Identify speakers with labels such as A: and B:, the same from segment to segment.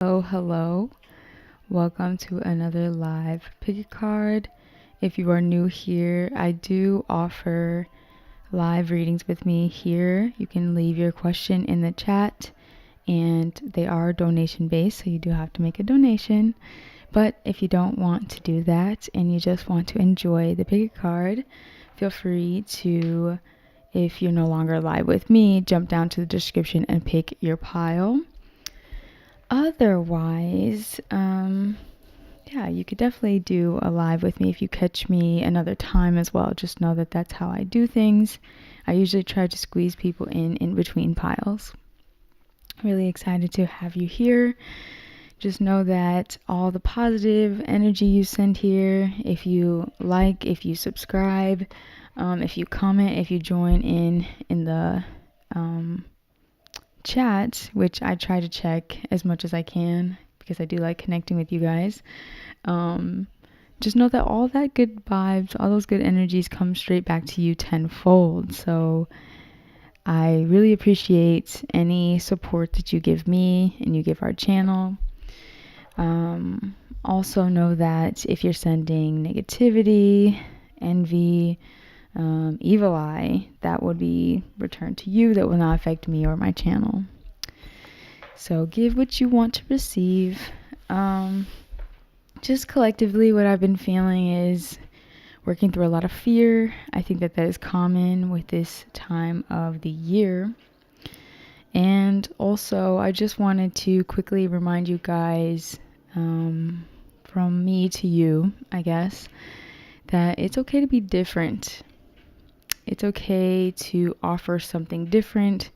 A: Hello. Welcome to another live pick a card. If you are new here, I do offer live readings with me here. You can leave your question in the chat, and they are donation based, so you do have to make a donation. But if you don't want to do that and you just want to enjoy the pick a card, feel free to, if you're no longer live with me, jump down to the description and pick your pile. Otherwise, yeah, you could definitely do a live with me if you catch me another time as well. Just know that that's how I do things. I usually try to squeeze people in between piles. Really excited to have you here. Just know that all the positive energy you send here, if you like, if you subscribe, if you comment, if you join in the chat, which I try to check as much as I can because I do like connecting with you guys. Just know that all that good vibes, all those good energies come straight back to you tenfold. So I really appreciate any support that you give me and you give our channel. Also know that if you're sending negativity, envy, evil eye, that would be returned to you. That will not affect me or my channel. So give what you want to receive. Just collectively, what I've been feeling is working through a lot of fear. I think that is common with this time of the year. And also, I just wanted to quickly remind you guys, from me to you, I guess, that it's okay to be different. It's okay to offer something different.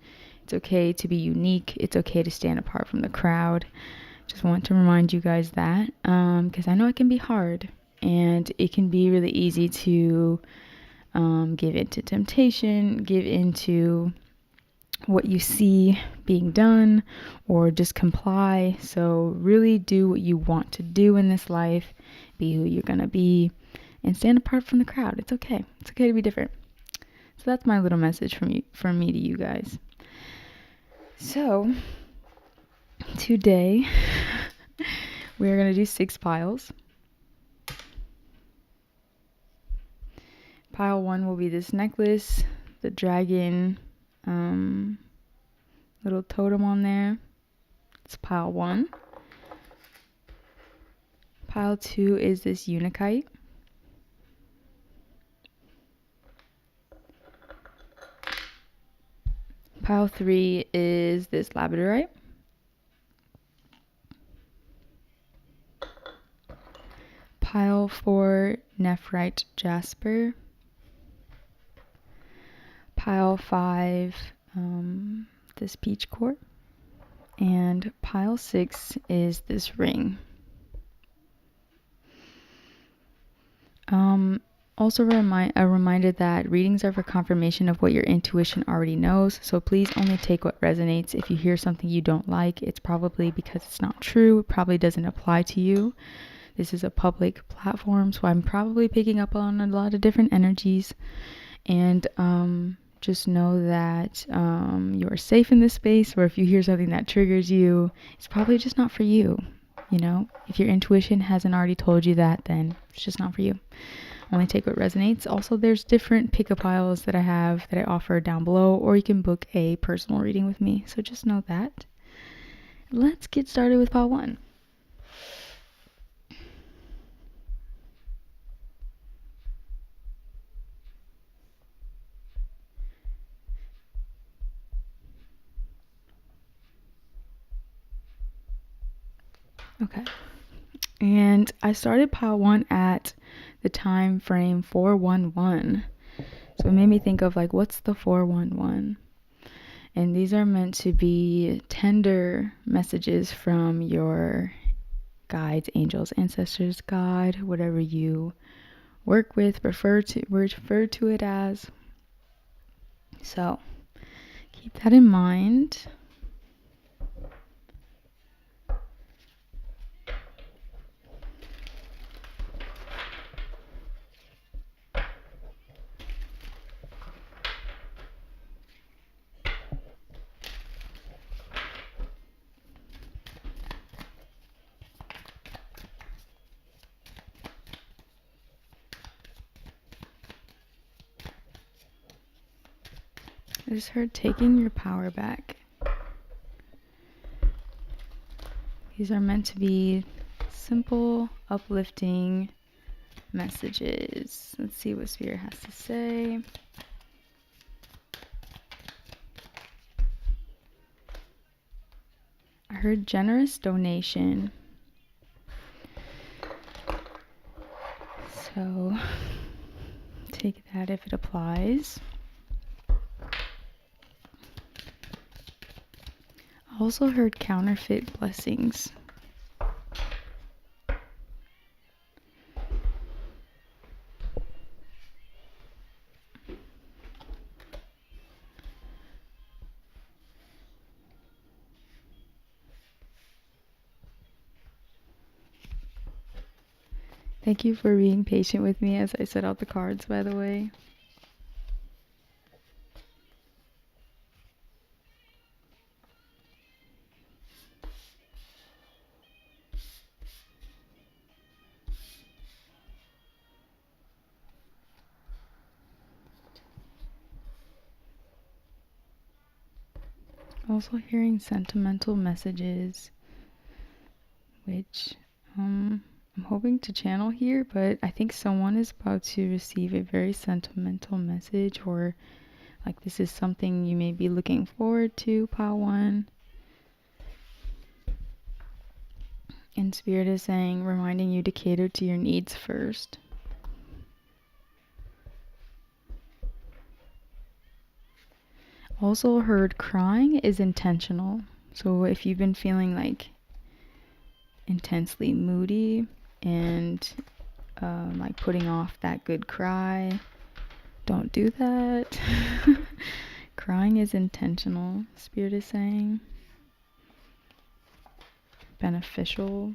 A: It's okay to be unique. It's okay to stand apart from the crowd. Just want to remind you guys that, because I know it can be hard and it can be really easy to give into temptation, give into what you see being done, or just comply. So really do what you want to do in this life, be who you're gonna be, and stand apart from the crowd. It's okay. It's okay to be different. So that's my little message from me to you guys. So today we're gonna do 6 piles. Pile 1 will be this necklace, the dragon little totem on there. It's pile 1. Pile 2 is this unikite. Pile 3 is this labradorite. Pile 4, nephrite jasper. Pile 5, this peach quartz. And pile 6 is this ring. Also a reminder that readings are for confirmation of what your intuition already knows, so please only take what resonates. If you hear something you don't like, it's probably because it's not true. It probably doesn't apply to you. This is a public platform, so I'm probably picking up on a lot of different energies. And just know that you are safe in this space, or if you hear something that triggers you, it's probably just not for you. You know, if your intuition hasn't already told you that, then it's just not for you. Only take what resonates. Also, there's different pick-up piles that I have that I offer down below, or you can book a personal reading with me. So just know that. Let's get started with pile 1. Okay. And I started pile 1 at the time frame 411. So it made me think of like, what's the 411? And these are meant to be tender messages from your guides, angels, ancestors, God, whatever you work with, refer to it as. So keep that in mind. I just heard taking your power back. These are meant to be simple, uplifting messages. Let's see what Spirit has to say. I heard generous donation. So take that if it applies. I also heard counterfeit blessings. Thank you for being patient with me as I set out the cards, by the way. Also hearing sentimental messages, which I'm hoping to channel here, but I think someone is about to receive a very sentimental message, or like this is something you may be looking forward to, Pile 1. And Spirit is saying, reminding you to cater to your needs first. Also heard crying is intentional. So if you've been feeling like intensely moody and like putting off that good cry, don't do that. Crying is intentional, Spirit is saying. Beneficial.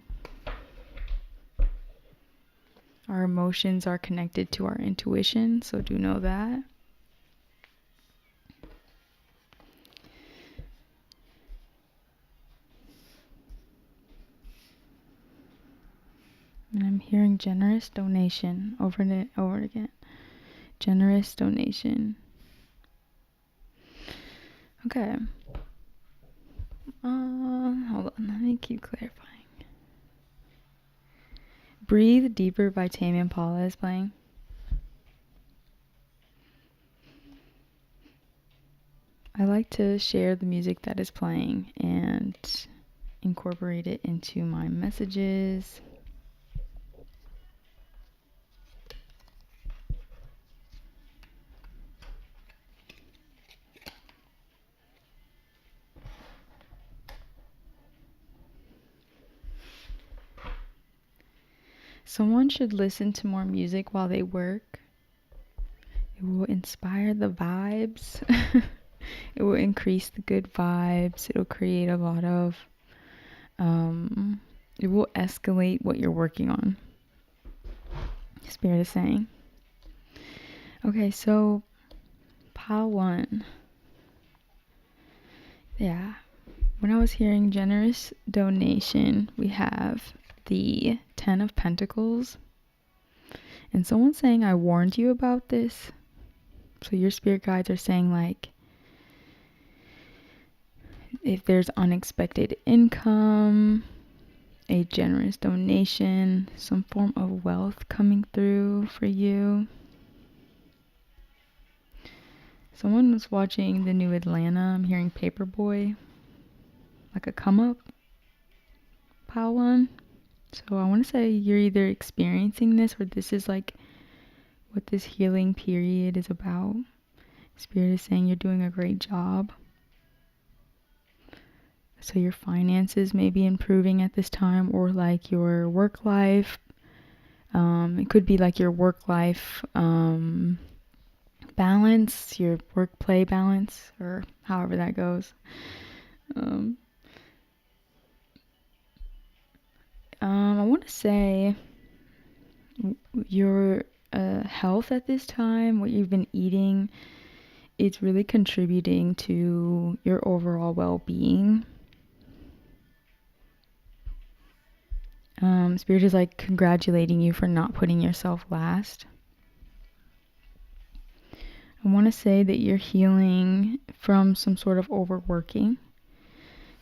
A: Our emotions are connected to our intuition, so do know that. And I'm hearing generous donation over and over again. Generous donation. Okay. Hold on, let me keep clarifying. Breathe Deeper by Tame Impala is playing. I like to share the music that is playing and incorporate it into my messages. Someone should listen to more music while they work. It will inspire the vibes. It will increase the good vibes. It'll create a lot of, it will escalate what you're working on. Spirit is saying. Okay, so pile 1. Yeah. When I was hearing generous donation, we have the 10 of Pentacles. And someone's saying, I warned you about this. So your spirit guides are saying, like, if there's unexpected income, a generous donation, some form of wealth coming through for you. Someone was watching the new Atlanta. I'm hearing Paperboy, like a come up, pile 1. So I want to say you're either experiencing this or this is like what this healing period is about. Spirit is saying you're doing a great job. So your finances may be improving at this time, or like your work life. It could be like your work life balance, your work play balance, or however that goes. I want to say your health at this time, what you've been eating, it's really contributing to your overall well-being. Spirit is like congratulating you for not putting yourself last. I want to say that you're healing from some sort of overworking.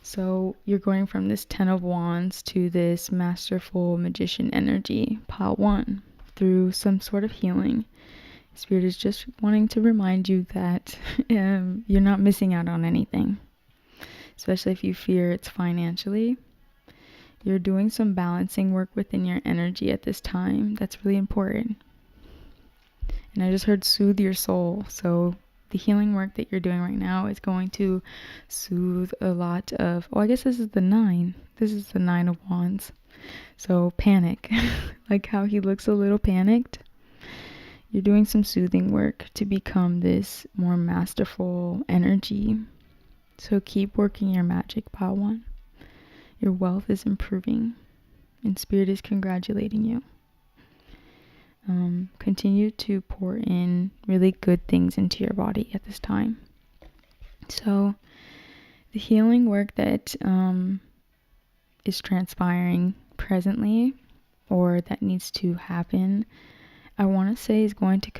A: So you're going from this 10 of Wands to this masterful magician energy, pile 1, through some sort of healing. Spirit is just wanting to remind you that you're not missing out on anything, especially if you fear it's financially. You're doing some balancing work within your energy at this time. That's really important. And I just heard soothe your soul. So the healing work that you're doing right now is going to soothe a lot of, I guess this is the 9. This is the 9 of Wands. So panic, like how he looks a little panicked. You're doing some soothing work to become this more masterful energy. So keep working your magic, pile 1. Your wealth is improving and Spirit is congratulating you. Continue to pour in really good things into your body at this time. So the healing work that is transpiring presently or that needs to happen, I want to say is going to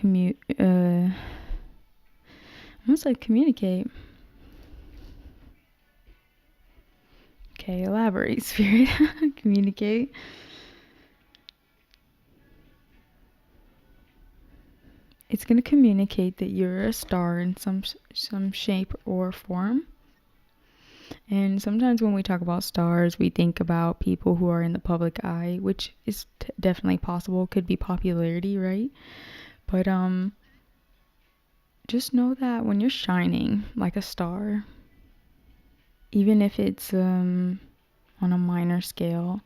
A: almost like communicate. Okay, elaborate, Spirit. Communicate. It's going to communicate that you're a star in some shape or form. And sometimes when we talk about stars, we think about people who are in the public eye, which is definitely possible. Could be popularity, right? But just know that when you're shining like a star, even if it's on a minor scale,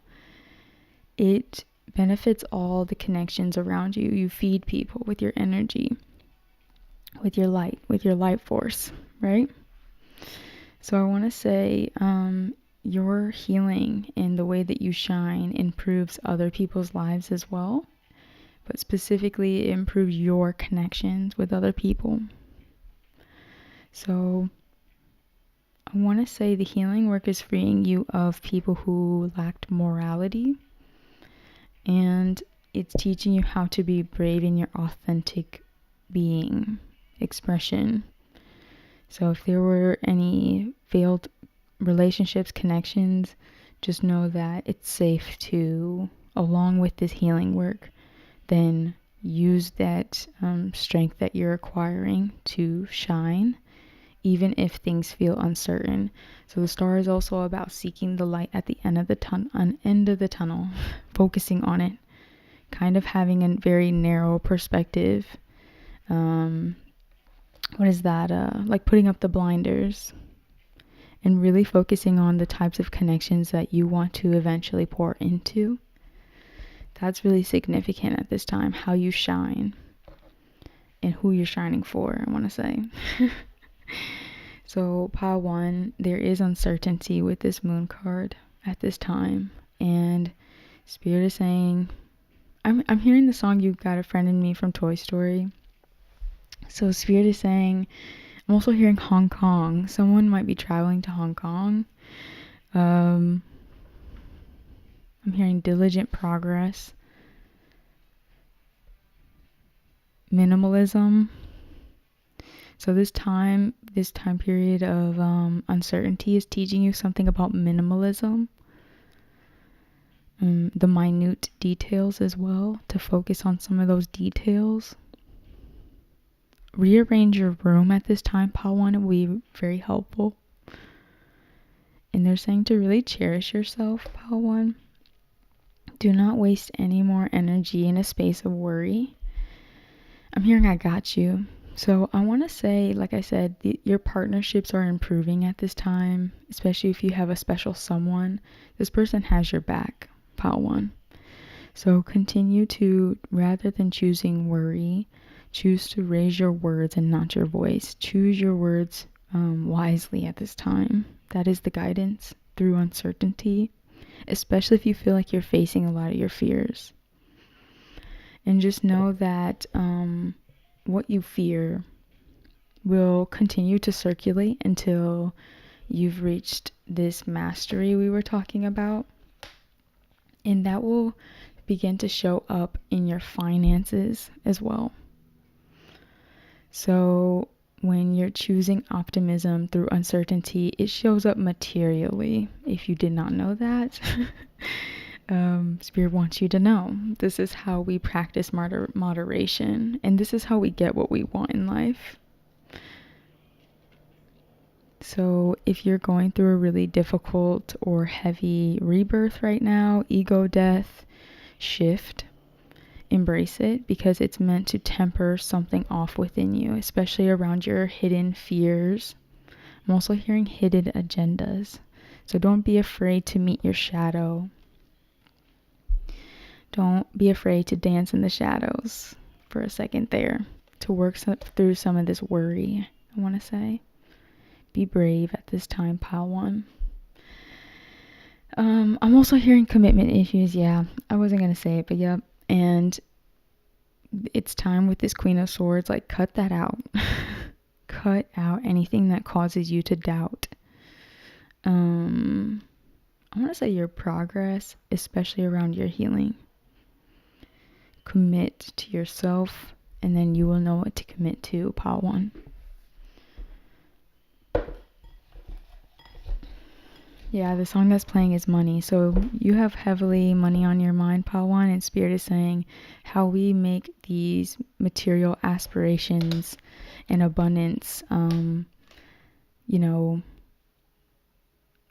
A: it benefits all the connections around you. You feed people with your energy, with your light force, right? So I want to say your healing and the way that you shine improves other people's lives as well, but specifically it improves your connections with other people. So I want to say the healing work is freeing you of people who lacked morality, and it's teaching you how to be brave in your authentic being, expression. So if there were any failed relationships, connections, just know that it's safe to, along with this healing work, then use that strength that you're acquiring to shine, even if things feel uncertain. So the star is also about seeking the light at the end of the tunnel, focusing on it, kind of having a very narrow perspective. What is that? Like putting up the blinders and really focusing on the types of connections that you want to eventually pour into. That's really significant at this time, how you shine and who you're shining for, I want to say. So pile 1, there is uncertainty with this moon card at this time, and Spirit is saying, I'm hearing the song You Got a Friend in Me from Toy Story. So Spirit is saying, I'm also hearing Hong Kong. Someone might be traveling to Hong Kong. I'm hearing diligent progress, minimalism. So this time period of uncertainty is teaching you something about minimalism. The minute details as well, to focus on some of those details. Rearrange your room at this time, pile 1, will be very helpful. And they're saying to really cherish yourself, pile 1. Do not waste any more energy in a space of worry. I'm hearing I got you. So I want to say, like I said, your partnerships are improving at this time, especially if you have a special someone. This person has your back, pile 1. So continue to, rather than choosing worry, choose to raise your words and not your voice. Choose your words wisely at this time. That is the guidance through uncertainty, especially if you feel like you're facing a lot of your fears. And just know that what you fear will continue to circulate until you've reached this mastery we were talking about. And that will begin to show up in your finances as well. So when you're choosing optimism through uncertainty, it shows up materially. If you did not know that, Spirit wants you to know. This is how we practice moderation, and this is how we get what we want in life. So if you're going through a really difficult or heavy rebirth right now, ego death, shift, embrace it, because it's meant to temper something off within you, especially around your hidden fears. I'm also hearing hidden agendas. So don't be afraid to meet your shadow. Don't be afraid to dance in the shadows for a second there, to work through some of this worry, I want to say. Be brave at this time, pile one. I'm also hearing commitment issues. Yeah, I wasn't going to say it, but yep. And it's time with this Queen of Swords, like, cut that out. Cut out anything that causes you to doubt. I want to say your progress, especially around your healing. Commit to yourself, and then you will know what to commit to, pile one. Yeah, the song that's playing is Money. So you have heavily money on your mind, pile one, and Spirit is saying how we make these material aspirations and abundance, you know,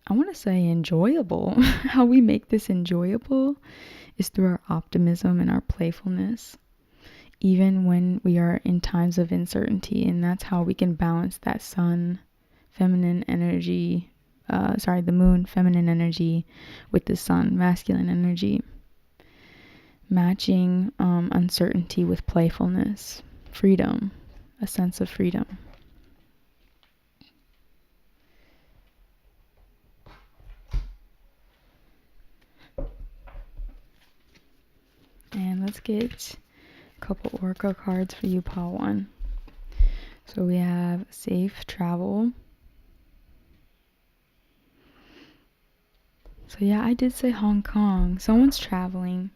A: I want to say enjoyable. How we make this enjoyable is through our optimism and our playfulness, even when we are in times of uncertainty. And that's how we can balance that sun, feminine energy, the moon, feminine energy, with the sun, masculine energy. Matching uncertainty with playfulness, freedom, a sense of freedom. And let's get a couple Oracle cards for you, pile one. So we have safe travel. So yeah, I did say Hong Kong. Someone's traveling.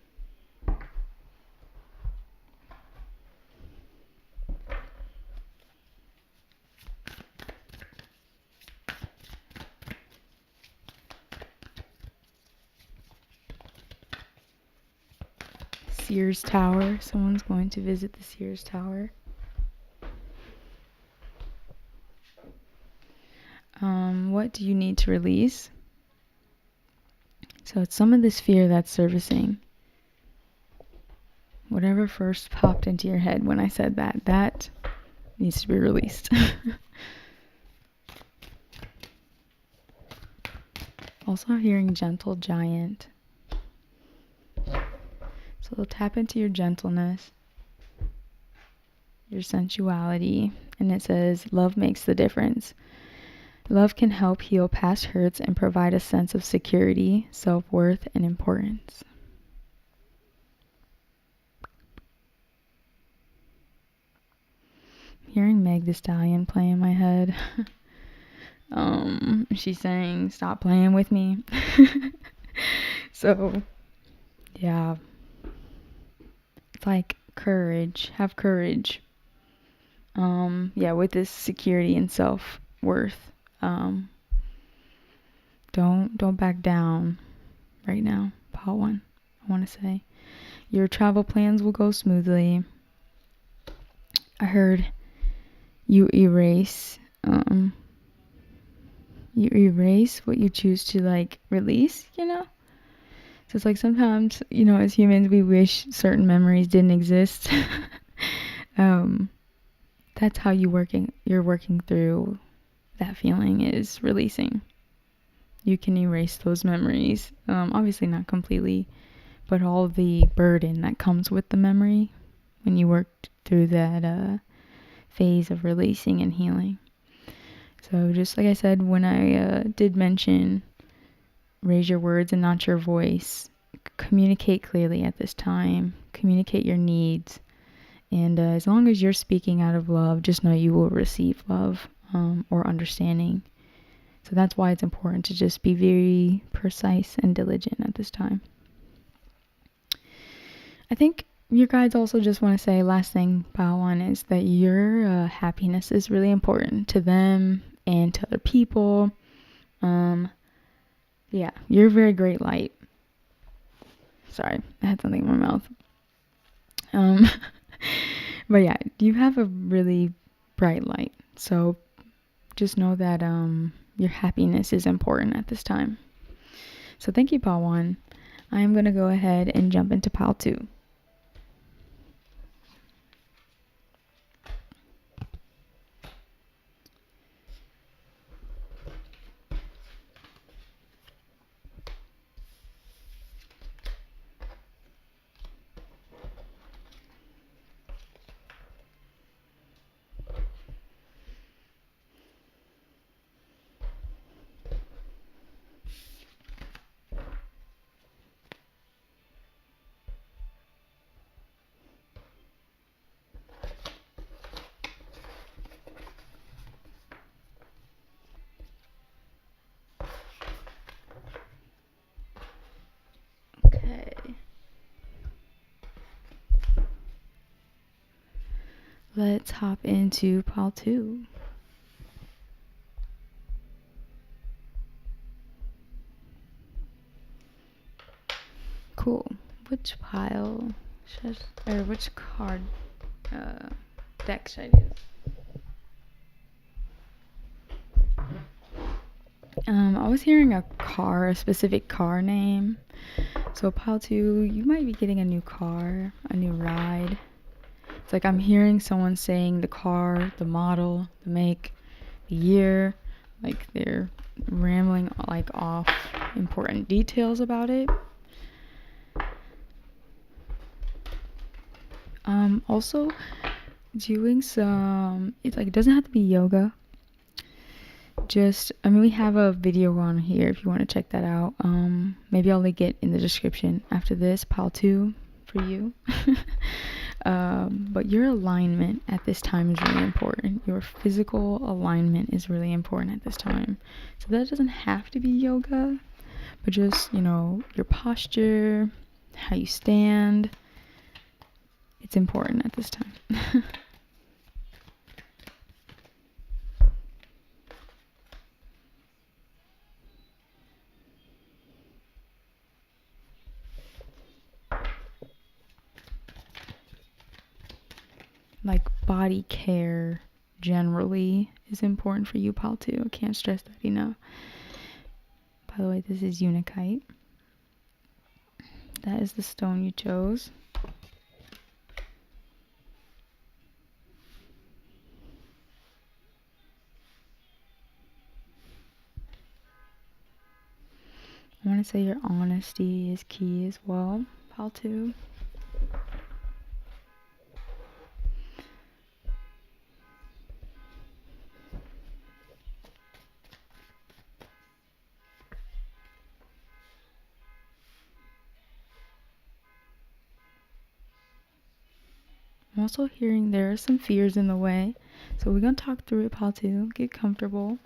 A: Sears Tower. Someone's going to visit the Sears Tower. What do you need to release? So it's some of this fear that's surfacing. Whatever first popped into your head when I said that, that needs to be released. Also hearing gentle giant. So tap into your gentleness, your sensuality, and it says, love makes the difference. Love can help heal past hurts and provide a sense of security, self-worth, and importance. Hearing Meg Thee Stallion play in my head. She's saying, stop playing with me. So, yeah. It's like courage. Have courage. Yeah, with this security and self-worth. Don't back down right now. Pile one, I want to say. Your travel plans will go smoothly. I heard you erase what you choose to, like, release, you know? So it's like sometimes, you know, as humans, we wish certain memories didn't exist. That's how you're working through that feeling, is releasing. You can erase those memories. Obviously not completely, but all the burden that comes with the memory when you work through that phase of releasing and healing. So just like I said, when I did mention raise your words and not your voice, communicate clearly at this time, communicate your needs, and as long as you're speaking out of love, just know you will receive love or understanding. So that's why it's important to just be very precise and diligent at this time. I think your guides also just want to say, last thing, Bawan, is that your happiness is really important to them and to other people. Yeah, you're a very great light. Sorry, I had something in my mouth. But yeah, you have a really bright light. So just know that your happiness is important at this time. So thank you, Pal 1. I am going to go ahead and jump into Pal 2. Okay. Let's hop into Pal 2. Cool. Which pile or which card deck should I use? I was hearing a specific car name. So Pile 2, you might be getting a new car, a new ride. It's like I'm hearing someone saying the car, the model, the make, the year, like they're rambling like off important details about it. Also doing some, it's like, it doesn't have to be yoga. We have a video on here if you want to check that out. Maybe I'll link it in the description after this, Pile 2 for you. But your alignment at this time is really important. Your physical alignment is really important at this time. So that doesn't have to be yoga, but just, your posture, how you stand. It's important at this time. Like body care generally is important for you, Pal 2. I can't stress that enough. By the way, this is Unikite. That is the stone you chose. I want to say your honesty is key as well, Pal 2. I'm also hearing there are some fears in the way. So we're going to talk through it, Pal 2. Get comfortable.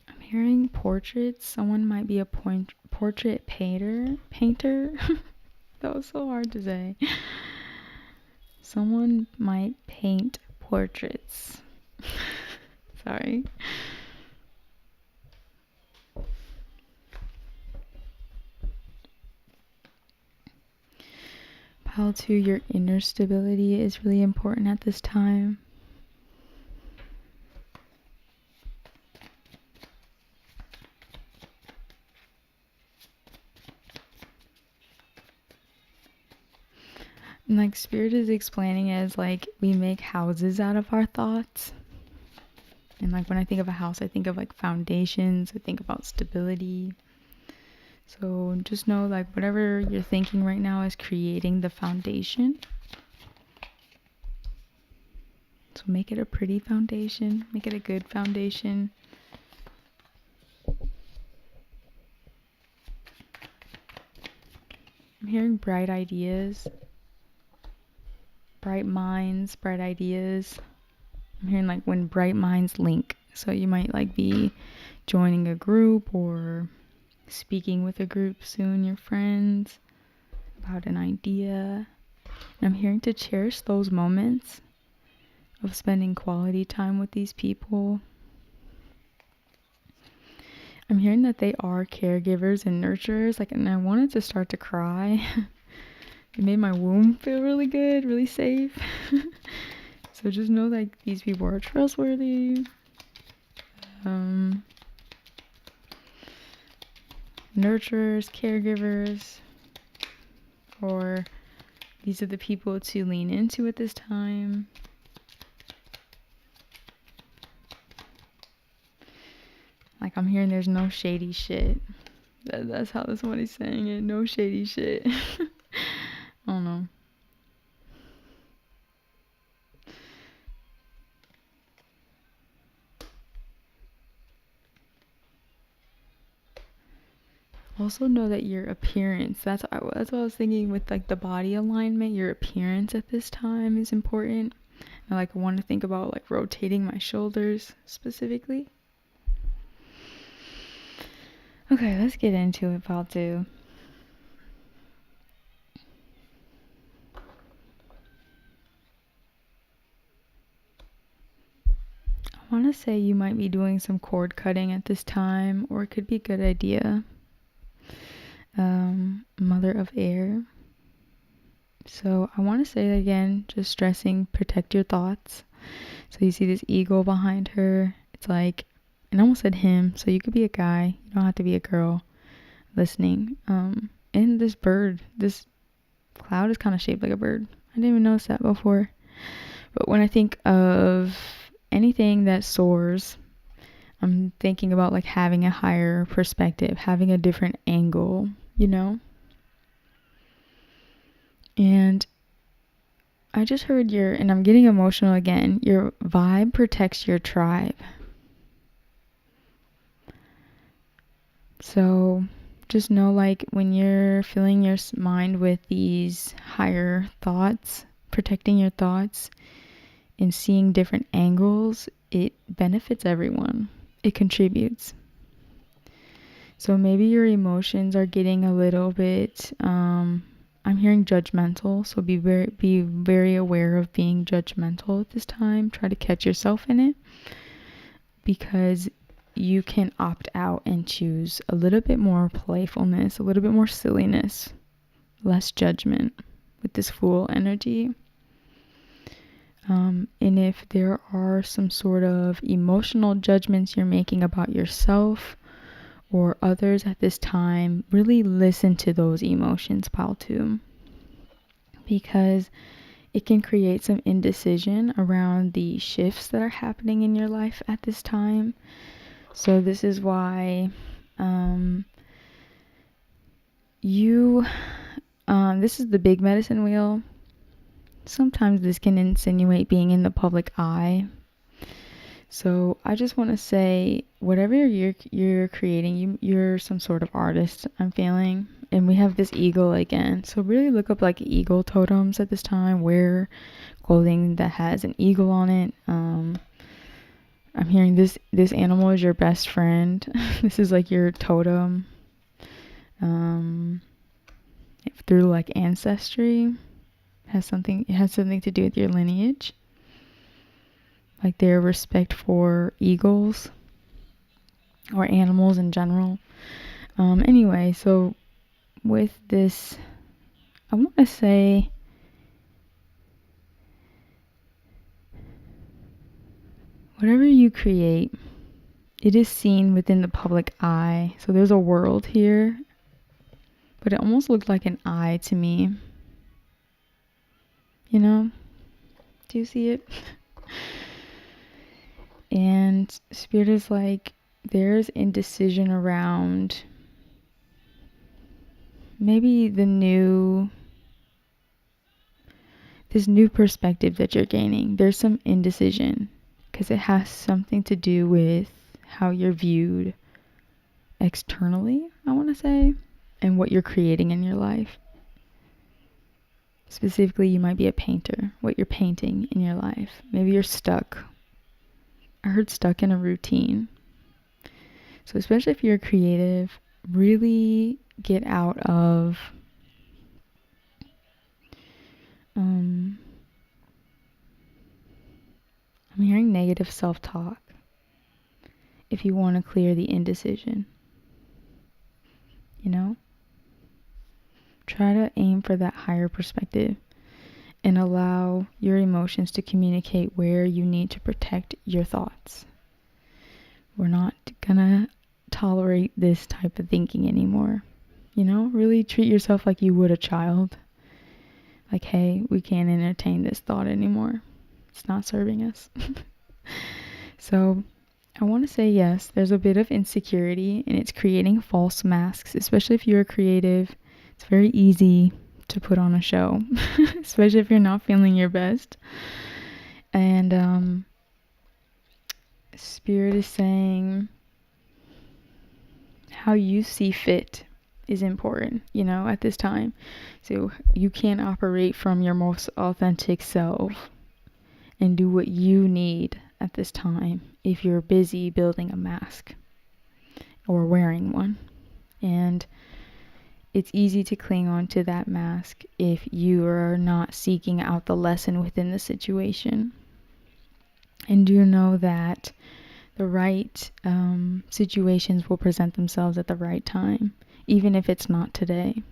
A: I'm hearing portraits. Someone might be a portrait painter. That was so hard to say. Someone might paint portraits. Sorry. Pile 2, your inner stability is really important at this time. And like Spirit is explaining it as like we make houses out of our thoughts. And like when I think of a house, I think of like foundations, I think about stability. So just know like whatever you're thinking right now is creating the foundation. So make it a pretty foundation, make it a good foundation. I'm hearing bright ideas, bright minds, bright ideas. I'm hearing like when bright minds link. So you might like be joining a group or speaking with a group soon, your friends, about an idea. And I'm hearing to cherish those moments of spending quality time with these people. I'm hearing that they are caregivers and nurturers, like, and I wanted to start to cry. It made my womb feel really good, really safe. So just know like these people are trustworthy. Nurturers, caregivers, or these are the people to lean into at this time. Like I'm hearing there's no shady shit. That's how somebody's saying it. No shady shit. I don't know. Also know that your appearance, that's what I was thinking with like the body alignment. Your appearance at this time is important. I like want to think about like rotating my shoulders specifically. Okay, let's get into it, Pal 2. I want to say you might be doing some cord cutting at this time, or it could be a good idea. Mother of air. So I want to say it again, just stressing, protect your thoughts. So you see this eagle behind her. It's like, and I almost said him, so you could be a guy. You don't have to be a girl listening. And this bird, this cloud is kind of shaped like a bird. I didn't even notice that before. But when I think of anything that soars, I'm thinking about like having a higher perspective, having a different angle, you know? And I just heard and I'm getting emotional again, your vibe protects your tribe. So just know like when you're filling your mind with these higher thoughts, protecting your thoughts and seeing different angles, it benefits everyone. It contributes. So maybe your emotions are getting a little bit, I'm hearing judgmental. So be very aware of being judgmental at this time. Try to catch yourself in it, because you can opt out and choose a little bit more playfulness, a little bit more silliness, less judgment with this Fool energy. And if there are some sort of emotional judgments you're making about yourself or others at this time, really listen to those emotions, Pal 2, because it can create some indecision around the shifts that are happening in your life at this time. So this is why this is the big medicine wheel. Sometimes this can insinuate being in the public eye. So I just want to say, whatever you're creating, you're some sort of artist, I'm feeling. And we have this eagle again. So really look up like eagle totems at this time. Wear clothing that has an eagle on it. I'm hearing this animal is your best friend. This is like your totem. Through like ancestry. It has something to do with your lineage. Like their respect for eagles or animals in general. Anyway, so with this, I want to say whatever you create, it is seen within the public eye. So there's a world here, but it almost looked like an eye to me. You know? Do you see it? And Spirit is like, there's indecision around maybe this new perspective that you're gaining. There's some indecision because it has something to do with how you're viewed externally, I want to say, and what you're creating in your life. Specifically, you might be a painter, what you're painting in your life. Maybe you're stuck. I heard stuck in a routine. So especially if you're creative, really get out of I'm hearing negative self-talk if you want to clear the indecision. You know? Try to aim for that higher perspective and allow your emotions to communicate where you need to protect your thoughts. We're not gonna tolerate this type of thinking anymore. You know, really treat yourself like you would a child. Like, hey, we can't entertain this thought anymore. It's not serving us. So I want to say yes, there's a bit of insecurity and it's creating false masks, especially if you're creative. It's very easy to put on a show, especially if you're not feeling your best. And Spirit is saying how you see fit is important, you know, at this time. So you can't operate from your most authentic self and do what you need at this time if you're busy building a mask or wearing one. And it's easy to cling on to that mask if you are not seeking out the lesson within the situation. And do know that the right situations will present themselves at the right time, even if it's not today.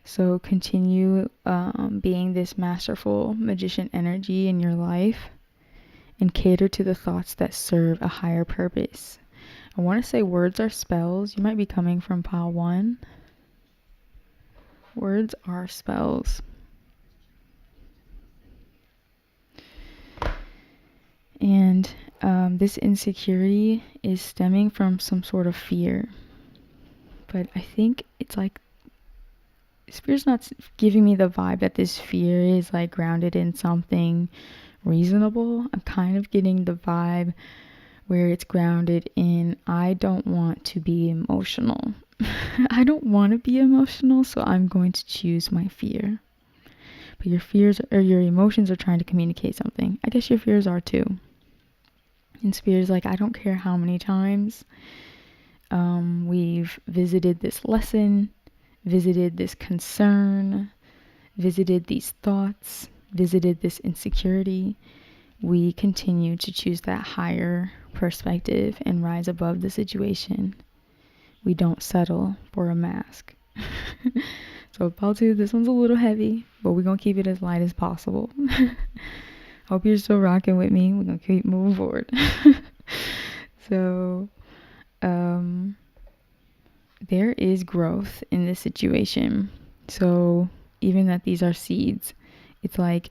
A: So continue being this masterful magician energy in your life and cater to the thoughts that serve a higher purpose. I want to say words are spells. You might be coming from pile 1. Words are spells. And this insecurity is stemming from some sort of fear. But I think it's like Spirit's not giving me the vibe that this fear is like grounded in something reasonable. I'm kind of getting the vibe where it's grounded in I don't want to be emotional. I don't want to be emotional, so I'm going to choose my fear. But your fears or your emotions are trying to communicate something. I guess your fears are too. And Spirit's like, I don't care how many times we've visited this lesson, visited this concern, visited these thoughts, visited this insecurity. We continue to choose that higher perspective and rise above the situation. We don't settle for a mask. So part 2, this one's a little heavy, but we're going to keep it as light as possible. Hope you're still rocking with me. We're going to keep moving forward. So, there is growth in this situation. So even that these are seeds, it's like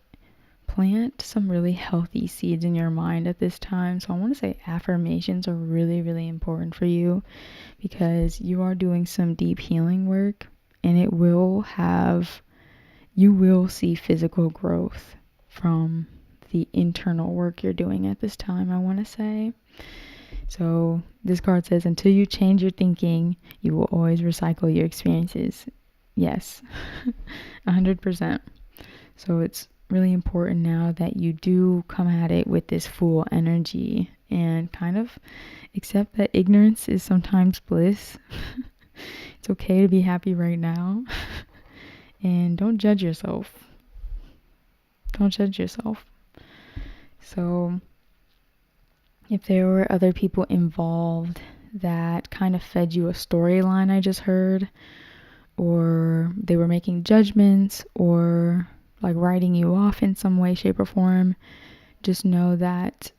A: plant some really healthy seeds in your mind at this time. So I want to say affirmations are really, really important for you because you are doing some deep healing work and you will see physical growth from the internal work you're doing at this time, I want to say. So this card says, until you change your thinking, you will always recycle your experiences. Yes, 100%. So it's really important now that you do come at it with this full energy and kind of accept that ignorance is sometimes bliss. It's okay to be happy right now. And don't judge yourself. Don't judge yourself. So if there were other people involved that kind of fed you a storyline I just heard, or they were making judgments or like writing you off in some way, shape, or form, just know that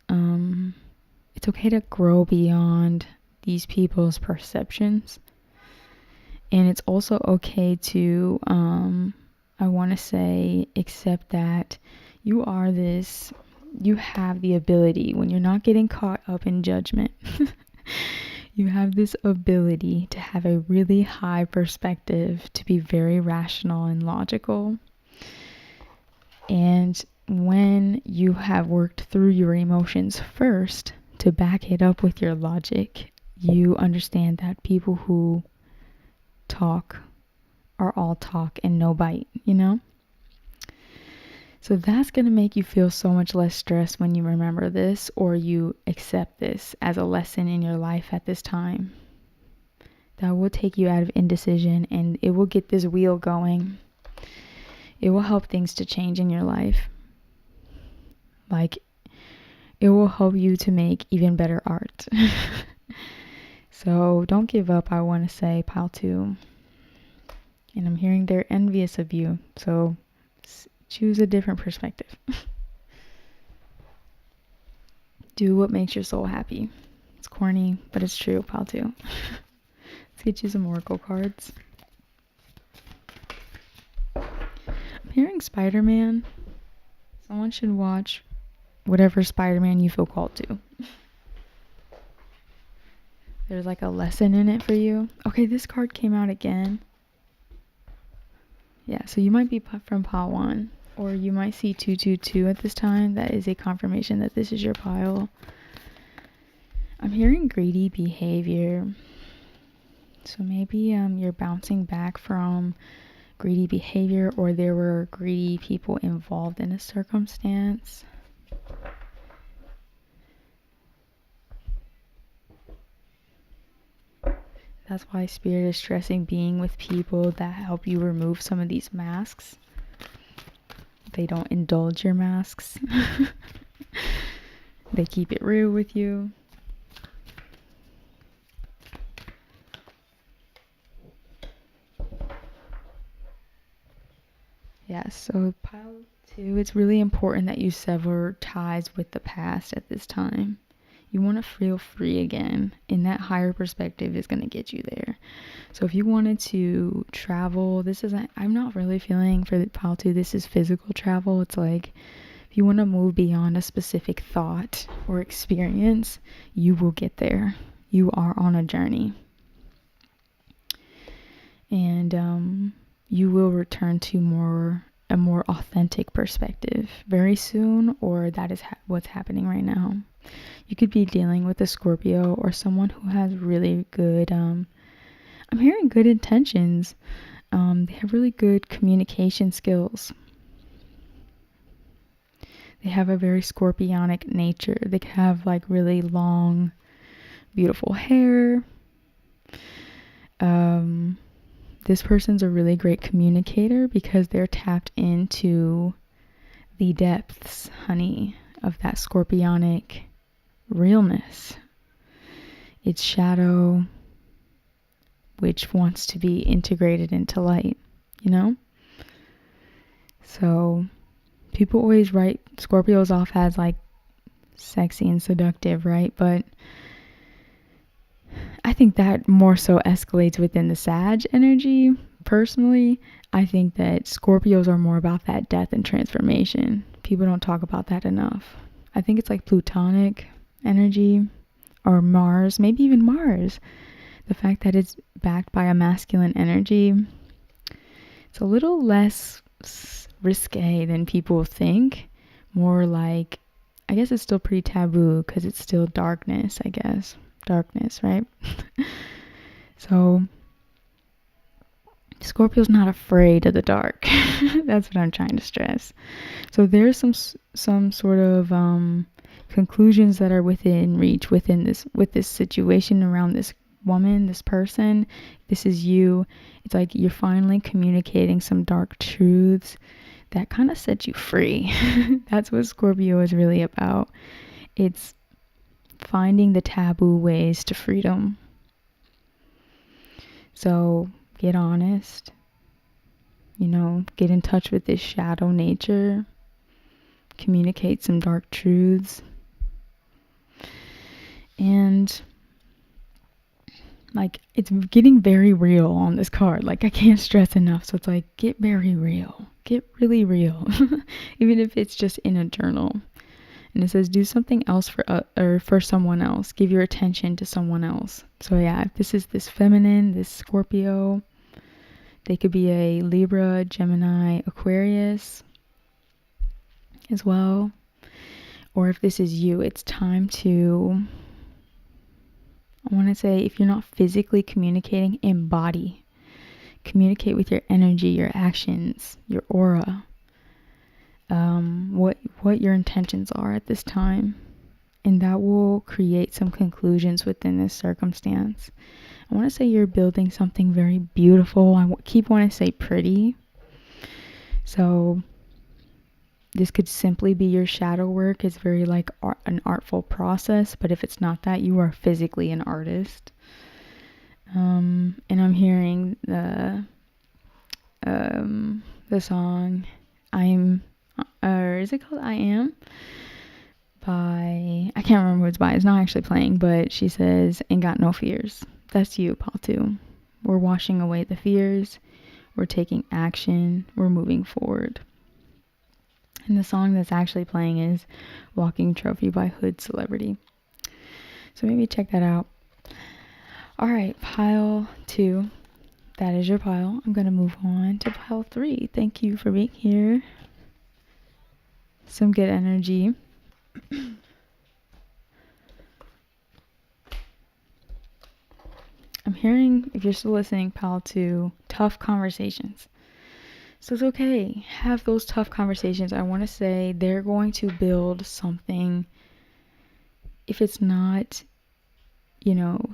A: it's okay to grow beyond these people's perceptions. And it's also okay to, I want to say, accept that you have the ability when you're not getting caught up in judgment. You have this ability to have a really high perspective, to be very rational and logical. And when you have worked through your emotions first to back it up with your logic, you understand that people who talk are all talk and no bite, you know? So that's going to make you feel so much less stressed when you remember this or you accept this as a lesson in your life at this time. That will take you out of indecision and it will get this wheel going. It will help things to change in your life. Like, it will help you to make even better art. So don't give up, I want to say, pile 2. And I'm hearing they're envious of you. So choose a different perspective. Do what makes your soul happy. It's corny, but it's true, pile 2. Let's get you some oracle cards. I'm hearing Spider-Man. Someone should watch whatever Spider-Man you feel called to. There's like a lesson in it for you. Okay, this card came out again. Yeah, so you might be from pile 1. Or you might see 222 at this time. That is a confirmation that this is your pile. I'm hearing greedy behavior. So maybe you're bouncing back from greedy behavior, or there were greedy people involved in a circumstance. That's why Spirit is stressing being with people that help you remove some of these masks. They don't indulge your masks. They keep it real with you. Yeah, so pile 2, it's really important that you sever ties with the past at this time. You want to feel free again, and that higher perspective is going to get you there. So if you wanted to travel, I'm not really feeling for the pile 2, this is physical travel. It's like, if you want to move beyond a specific thought or experience, you will get there. You are on a journey. And you will return to a more authentic perspective very soon, or that is what's happening right now. You could be dealing with a Scorpio or someone who has really good, I'm hearing good intentions. They have really good communication skills. They have a very scorpionic nature. They have like really long, beautiful hair. This person's a really great communicator because they're tapped into the depths, honey, of that scorpionic realness. It's shadow, which wants to be integrated into light, you know? So people always write Scorpios off as like sexy and seductive, right? But I think that more so escalates within the Sag energy. Personally, I think that Scorpios are more about that death and transformation. People don't talk about that enough. I think it's like Plutonic energy or Mars, maybe even Mars. The fact that it's backed by a masculine energy, it's a little less risque than people think. More like, I guess it's still pretty taboo because it's still darkness, I guess. Darkness, right? So Scorpio's not afraid of the dark. That's what I'm trying to stress. So there's some sort of conclusions that are within reach with this situation around this woman, this person. This is you. It's like you're finally communicating some dark truths that kind of set you free. That's what Scorpio is really about. It's finding the taboo ways to freedom. So get honest, get in touch with this shadow nature, communicate some dark truths, and like it's getting very real on this card. Like I can't stress enough. So it's like, get very real, get really real, even if it's just in a journal. And it says, do something else for someone else. Give your attention to someone else. So yeah, if this is this feminine, this Scorpio, they could be a Libra, Gemini, Aquarius as well. Or if this is you, it's time to, I want to say, if you're not physically communicating, embody. Communicate with your energy, your actions, your aura. what your intentions are at this time, and that will create some conclusions within this circumstance. I want to say you're building something very beautiful. I keep wanting to say pretty. So this could simply be your shadow work. It's very like an artful process, but if it's not that, you are physically an artist. And I'm hearing the song I'm, or is it called I Am? By, I can't remember who it's by. It's not actually playing, but she says, "Ain't got no fears." That's you, Paltu. We're washing away the fears. We're taking action. We're moving forward. And the song that's actually playing is Walking Trophy by Hood Celebrity. So maybe check that out. All right, pile 2. That is your pile. I'm going to move on to pile 3. Thank you for being here. Some good energy. I'm hearing, if you're still listening, pile 2, tough conversations. So it's okay. Have those tough conversations. I want to say they're going to build something. If it's not,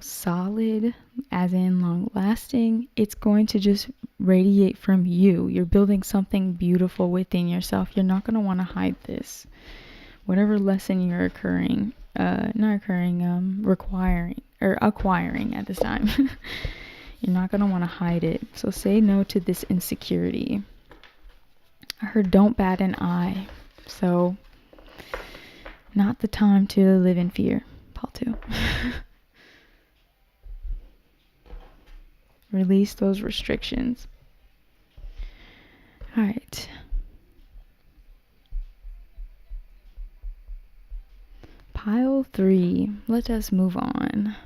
A: solid, as in long lasting, it's going to just radiate from you. You're building something beautiful within yourself. You're not going to want to hide this. Whatever lesson you're requiring or acquiring at this time, you're not going to want to hide it. So say no to this insecurity. I heard don't bat an eye. So not the time to live in fear. Paltu. Release those restrictions. All right. Pile 3. Let us move on.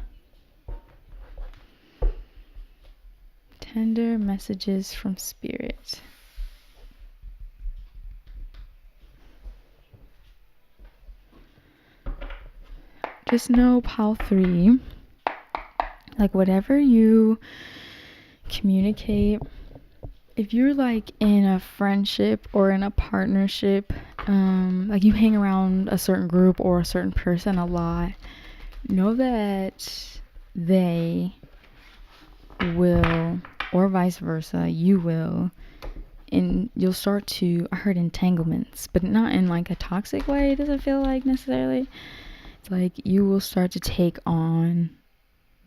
A: Tender messages from Spirit. Just know, pile 3, like whatever you communicate, if you're like in a friendship or in a partnership, like you hang around a certain group or a certain person a lot, know that they will, or vice versa, you will, and you'll start to, I heard entanglements, but not in like a toxic way. It doesn't feel like necessarily. It's like you will start to take on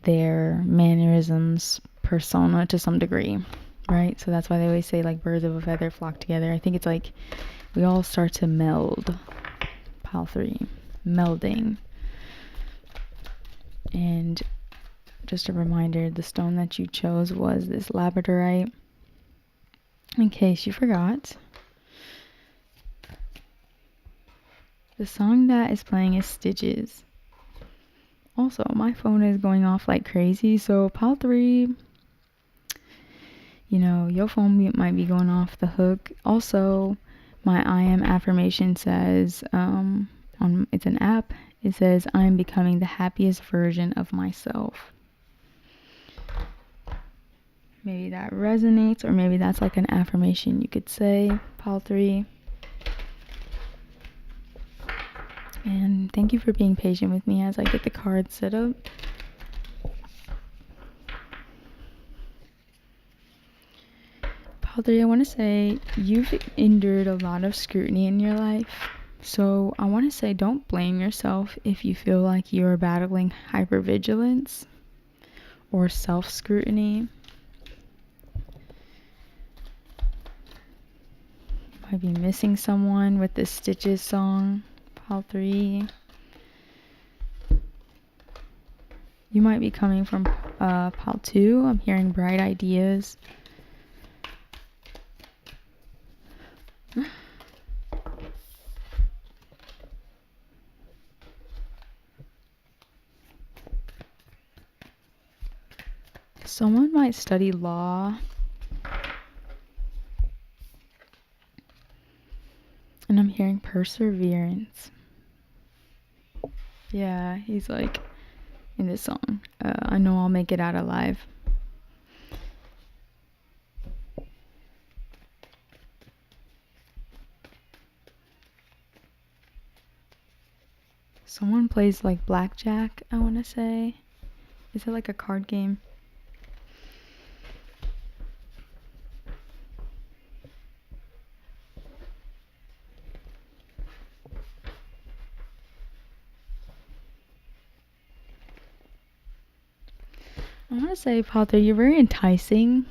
A: their mannerisms, persona to some degree, right? So that's why they always say like birds of a feather flock together. I think it's like we all start to meld. Pile 3, melding. And just a reminder, the stone that you chose was this labradorite, in case you forgot. The song that is playing is Stitches. Also, my phone is going off like crazy, so pile 3, your phone might be going off the hook. Also, my I Am affirmation says, it's an app, it says, "I'm becoming the happiest version of myself." Maybe that resonates, or maybe that's like an affirmation you could say, pile 3. And thank you for being patient with me as I get the cards set up. Pile 3, I want to say you've endured a lot of scrutiny in your life. So I want to say don't blame yourself if you feel like you're battling hypervigilance or self-scrutiny. You might be missing someone with the Stitches song. Pile 3. You might be coming from pile 2. I'm hearing bright ideas. Someone might study law. And I'm hearing perseverance. Yeah, he's like in this song. I know I'll make it out alive. Someone plays like blackjack, I want to say. Is it like a card game? I want to say, Father, you're very enticing.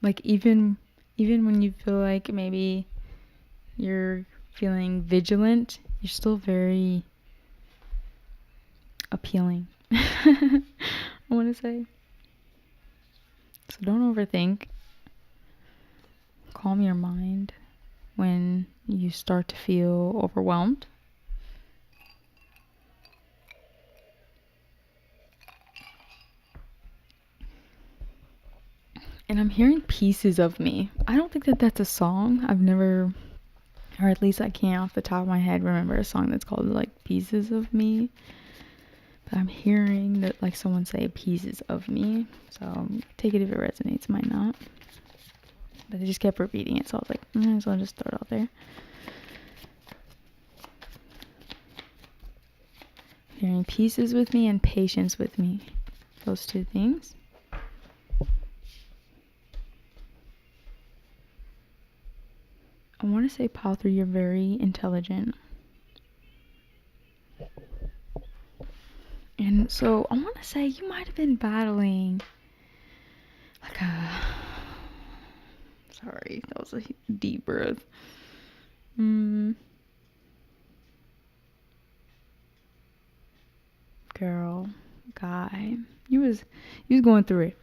A: Like even when you feel like maybe you're feeling vigilant, you're still very appealing. I want to say. So don't overthink. Calm your mind when you start to feel overwhelmed. And I'm hearing pieces of me. I don't think that that's a song. I've never, or at least I can't off the top of my head remember a song that's called like Pieces of Me. But I'm hearing that like someone say pieces of me. So take it if it resonates, might not. But they just kept repeating it, so I was like, might as well just throw it out there. Hearing pieces with me and patience with me. Those two things. I want to say, Pal 3, you're very intelligent. And so I want to say you might have been battling like a... Sorry, that was a deep breath. Girl, guy, you was going through it.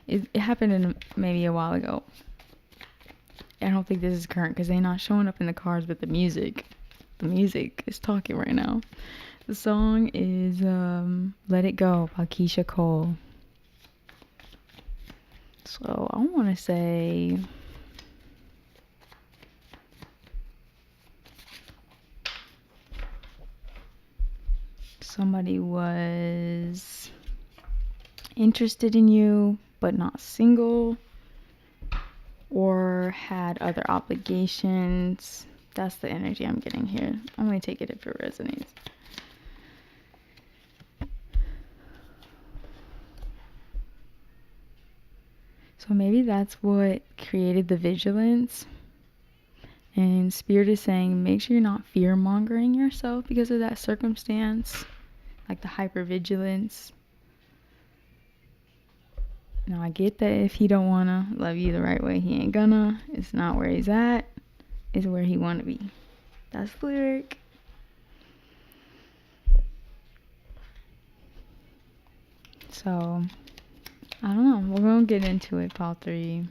A: It happened maybe a while ago. I don't think this is current because they're not showing up in the cards, but the music is talking right now. The song is Let It Go by Keisha Cole. So I want to say somebody was interested in you but not single, or had other obligations. That's the energy I'm getting here. I'm going to take it if it resonates. So maybe that's what created the vigilance. And Spirit is saying, make sure you're not fear-mongering yourself because of that circumstance. Like the hypervigilance. Now, I get that if he don't want to love you the right way, he ain't gonna. It's not where he's at. It's where he want to be. That's the lyric. So, I don't know. We're going to get into it, Paul 3.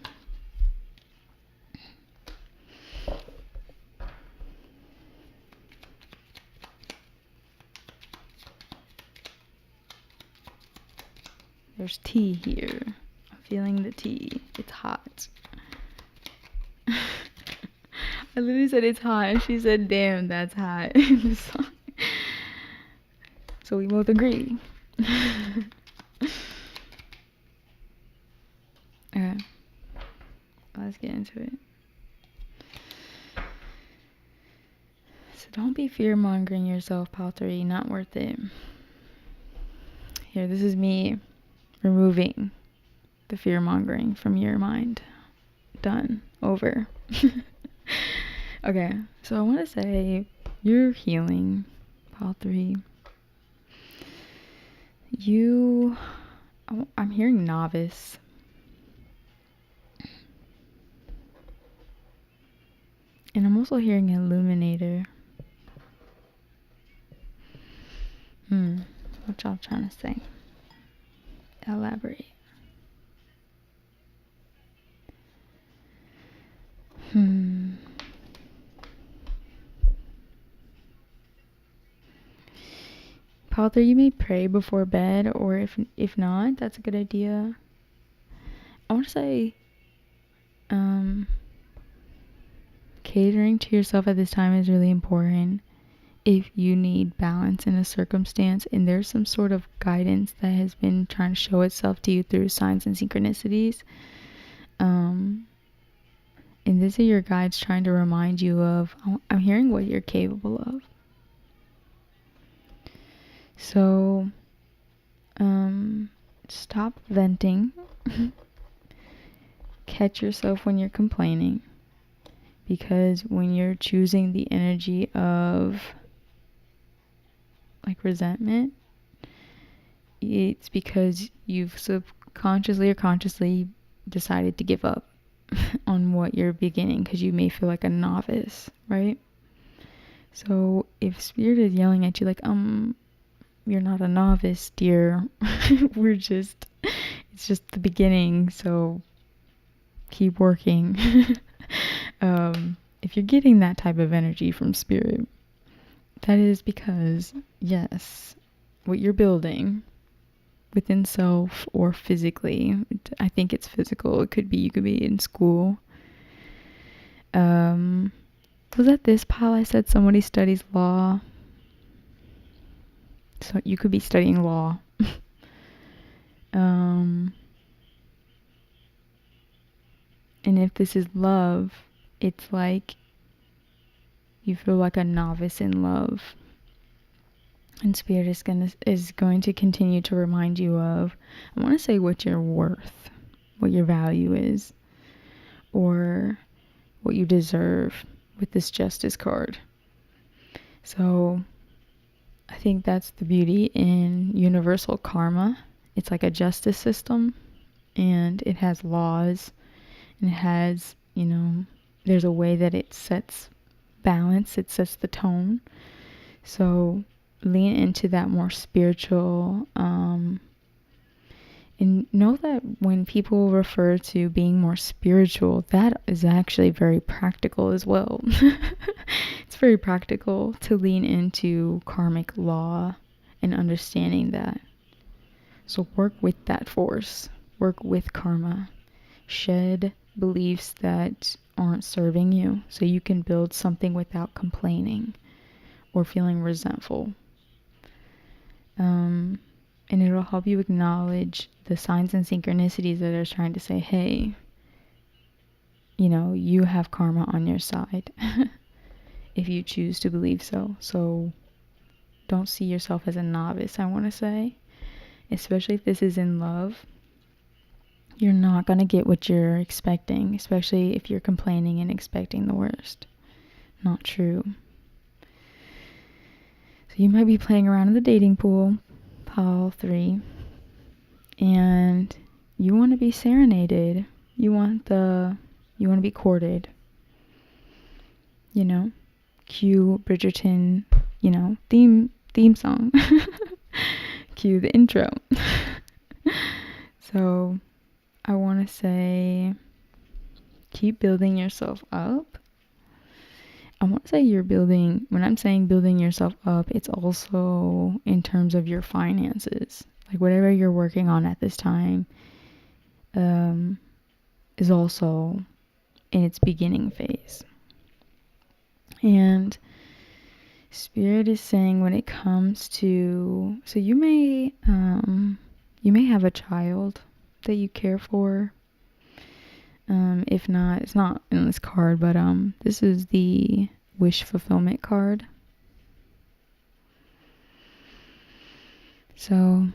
A: There's tea here. I'm feeling the tea. It's hot. I literally said it's hot, and she said, damn, that's hot. So we both agree. Okay. Let's get into it. So don't be fear-mongering yourself, Pal 3. Not worth it. Here, this is me removing the fear-mongering from your mind. Done. Over. Okay, so I want to say you're healing, Pal 3. I'm hearing novice. And I'm also hearing illuminator. What y'all trying to say? Elaborate. Paul 3, you may pray before bed, or if not, that's a good idea. I want to say, catering to yourself at this time is really important. If you need balance in a circumstance and there's some sort of guidance that has been trying to show itself to you through signs and synchronicities, And this is your guides trying to remind you of, I'm hearing what you're capable of. So, stop venting. Catch yourself when you're complaining. Because when you're choosing the energy of like resentment, it's because you've subconsciously or consciously decided to give up on what you're beginning because you may feel like a novice, right? So if spirit is yelling at you like, you're not a novice, dear. It's just the beginning, so keep working. If you're getting that type of energy from spirit, that is because, yes, what you're building within self or physically, I think it's physical. You could be in school. Was that this pile I said somebody studies law? So you could be studying law. And if this is love, it's like you feel like a novice in love. And spirit is going to continue to remind you of, I want to say, what you're worth, what your value is, or what you deserve with this justice card. So I think that's the beauty in universal karma. It's like a justice system, and it has laws, and it has, there's a way that it sets balance, it sets the tone. So lean into that more spiritual, and know that when people refer to being more spiritual, that is actually very practical as well. It's very practical to lean into karmic law and understanding that. So work with that force, work with karma, shed beliefs that aren't serving you so you can build something without complaining or feeling resentful. And it'll help you acknowledge the signs and synchronicities that are trying to say, hey, you have karma on your side if you choose to believe so. So don't see yourself as a novice, I want to say. Especially if this is in love. You're not going to get what you're expecting, especially if you're complaining and expecting the worst. Not true. So you might be playing around in the dating pool, pile 3, and you want to be serenaded. You want to be courted. Cue Bridgerton, theme song. Cue the intro. So I want to say, keep building yourself up. I want to say when I'm saying building yourself up, it's also in terms of your finances. Like whatever you're working on at this time is also in its beginning phase. And spirit is saying when it comes to, so you may have a child that you care for. If not, it's not in this card, but this is the wish fulfillment card. So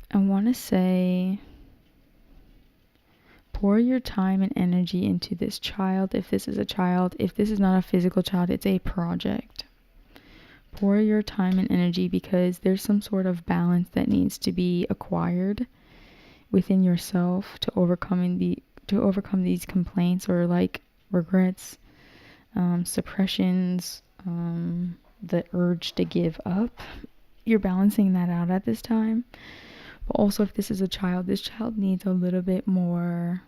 A: I want to say, pour your time and energy into this child. If this is a child, if this is not a physical child, it's a project. Pour your time and energy because there's some sort of balance that needs to be acquired within yourself to overcome these complaints or like regrets, suppressions, the urge to give up. You're balancing that out at this time. But also if this is a child, this child needs a little bit more,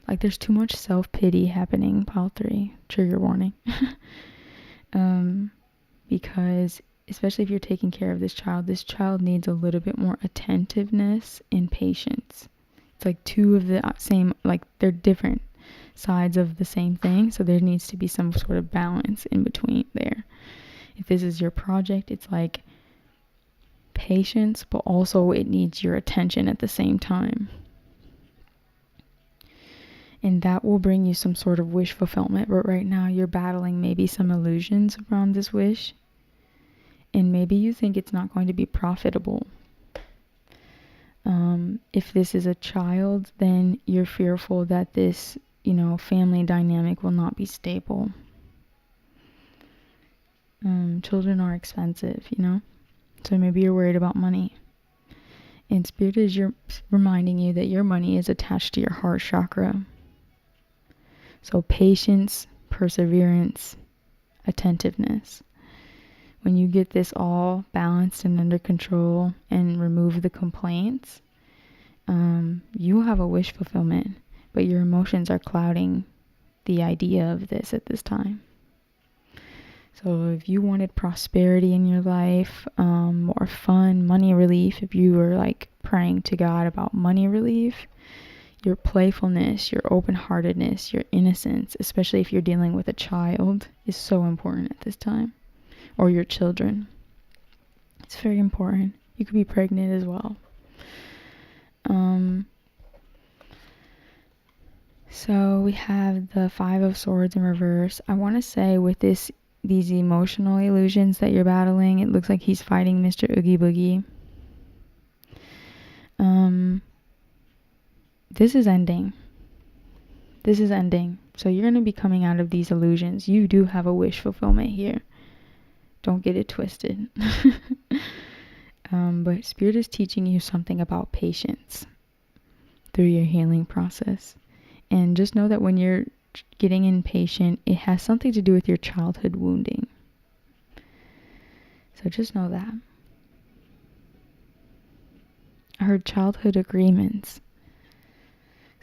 A: like there's too much self-pity happening, pile 3, trigger warning. Because especially if you're taking care of this child needs a little bit more attentiveness and patience. It's like two of the same, like they're different sides of the same thing. So there needs to be some sort of balance in between there. If this is your project, it's like patience, but also it needs your attention at the same time. And that will bring you some sort of wish fulfillment. But right now you're battling maybe some illusions around this wish. And maybe you think it's not going to be profitable. If this is a child, then you're fearful that this, family dynamic will not be stable. Children are expensive, So maybe you're worried about money. And Spirit is reminding you that your money is attached to your heart chakra. So patience, perseverance, attentiveness. When you get this all balanced and under control and remove the complaints, you have a wish fulfillment, but your emotions are clouding the idea of this at this time. So if you wanted prosperity in your life, more fun, money relief, if you were like praying to God about money relief, your playfulness, your open-heartedness, your innocence, especially if you're dealing with a child, is so important at this time. Or your children. It's very important. You could be pregnant as well. So we have the Five of Swords in reverse. I want to say with these emotional illusions that you're battling, it looks like he's fighting Mr. Oogie Boogie. This is ending. So you're going to be coming out of these illusions. You do have a wish fulfillment here. Don't get it twisted. But Spirit is teaching you something about patience through your healing process. And just know that when you're getting impatient, it has something to do with your childhood wounding. So just know that. I heard childhood agreements.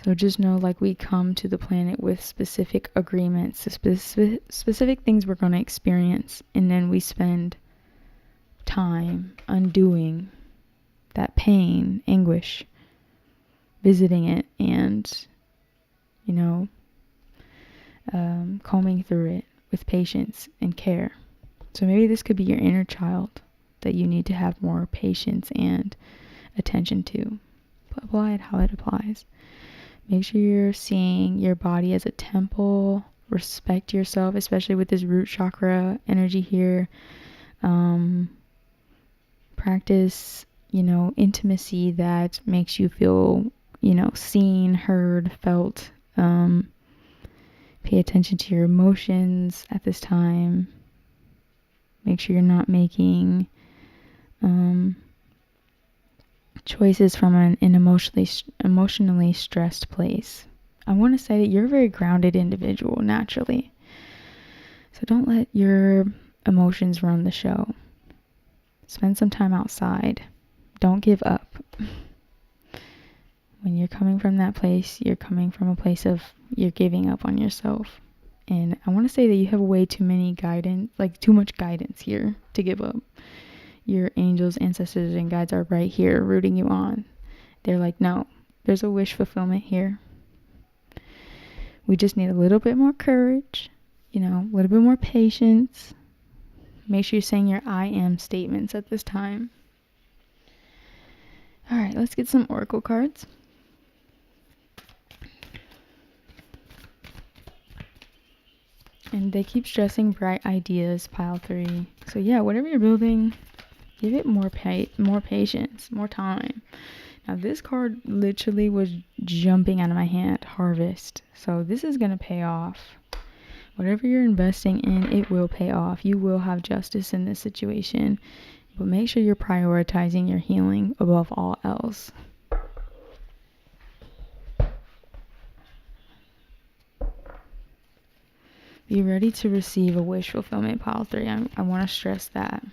A: So just know, like, we come to the planet with specific agreements, specific things we're going to experience, and then we spend time undoing that pain, anguish, visiting it, and, combing through it with patience and care. So maybe this could be your inner child that you need to have more patience and attention to. But apply it how it applies. Make sure you're seeing your body as a temple. Respect yourself, especially with this root chakra energy here. Practice, intimacy that makes you feel, seen, heard, felt. Pay attention to your emotions at this time. Make sure you're not making choices from an emotionally stressed place. I want to say that you're a very grounded individual naturally. So don't let your emotions run the show. Spend some time outside. Don't give up. When you're coming from that place, you're coming from a place of you're giving up on yourself. And I want to say that you have way too much guidance here to give up. Your angels, ancestors, and guides are right here rooting you on. They're like, no, there's a wish fulfillment here. We just need a little bit more courage, a little bit more patience. Make sure you're saying your I am statements at this time. All right, let's get some oracle cards. And they keep stressing bright ideas, pile 3. So yeah, whatever you're building, give it more patience, more time. Now this card literally was jumping out of my hand, harvest. So this is going to pay off. Whatever you're investing in, it will pay off. You will have justice in this situation. But make sure you're prioritizing your healing above all else. Be ready to receive a wish fulfillment, pile 3. I want to stress that.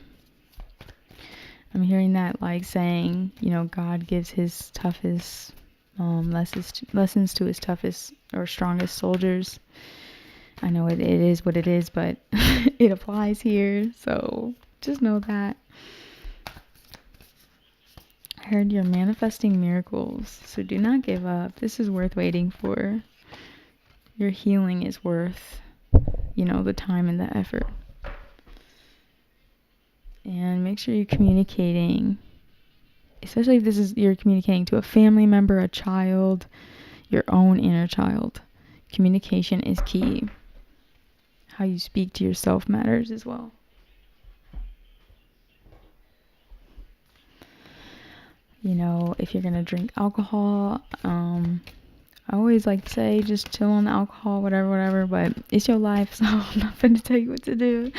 A: I'm hearing that like saying, God gives his toughest lessons to his toughest or strongest soldiers. I know it is what it is, but it applies here. So just know that. I heard you're manifesting miracles. So do not give up. This is worth waiting for. Your healing is worth, the time and the effort. And make sure you're communicating, especially if you're communicating to a family member, a child, your own inner child. Communication is key. How you speak to yourself matters as well. You know, if you're gonna drink alcohol, I always like to say just chill on the alcohol, whatever, but it's your life, so I'm not gonna tell you what to do.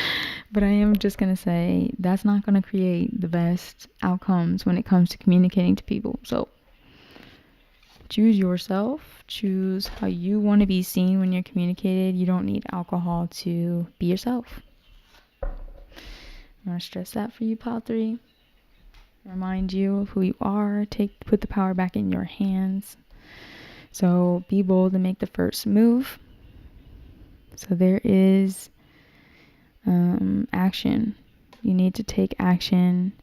A: But I am just gonna say that's not gonna create the best outcomes when it comes to communicating to people. So choose yourself, choose how you want to be seen when you're communicated. You don't need alcohol to be yourself. I'm gonna stress that for you, pile 3. Remind you of who you are. Put the power back in your hands. So be bold and make the first move. So there is action. You need to take action.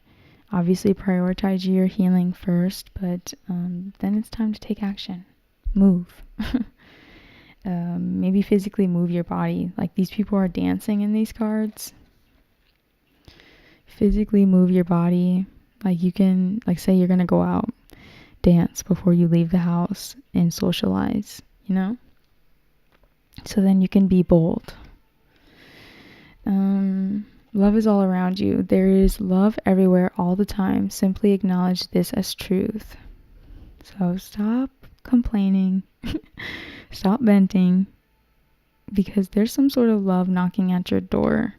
A: Obviously prioritize your healing first, but then it's time to take action. Move. Maybe physically move your body. Like these people are dancing in these cards. Physically move your body. Like you can, like say you're gonna go out, dance before you leave the house and socialize, you know? So then you can be bold. Love is all around you. There is love everywhere all the time. Simply acknowledge this as truth. So stop complaining. Stop venting. Because there's some sort of love knocking at your door.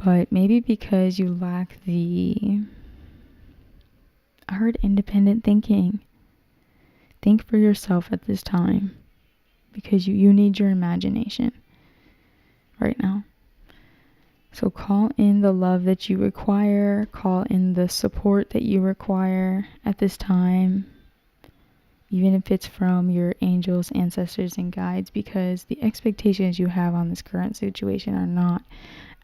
A: But maybe because you lack I heard independent thinking. Think for yourself at this time. Because you need your imagination right now. So call in the love that you require. Call in the support that you require at this time. Even if it's from your angels, ancestors, and guides. Because the expectations you have on this current situation are not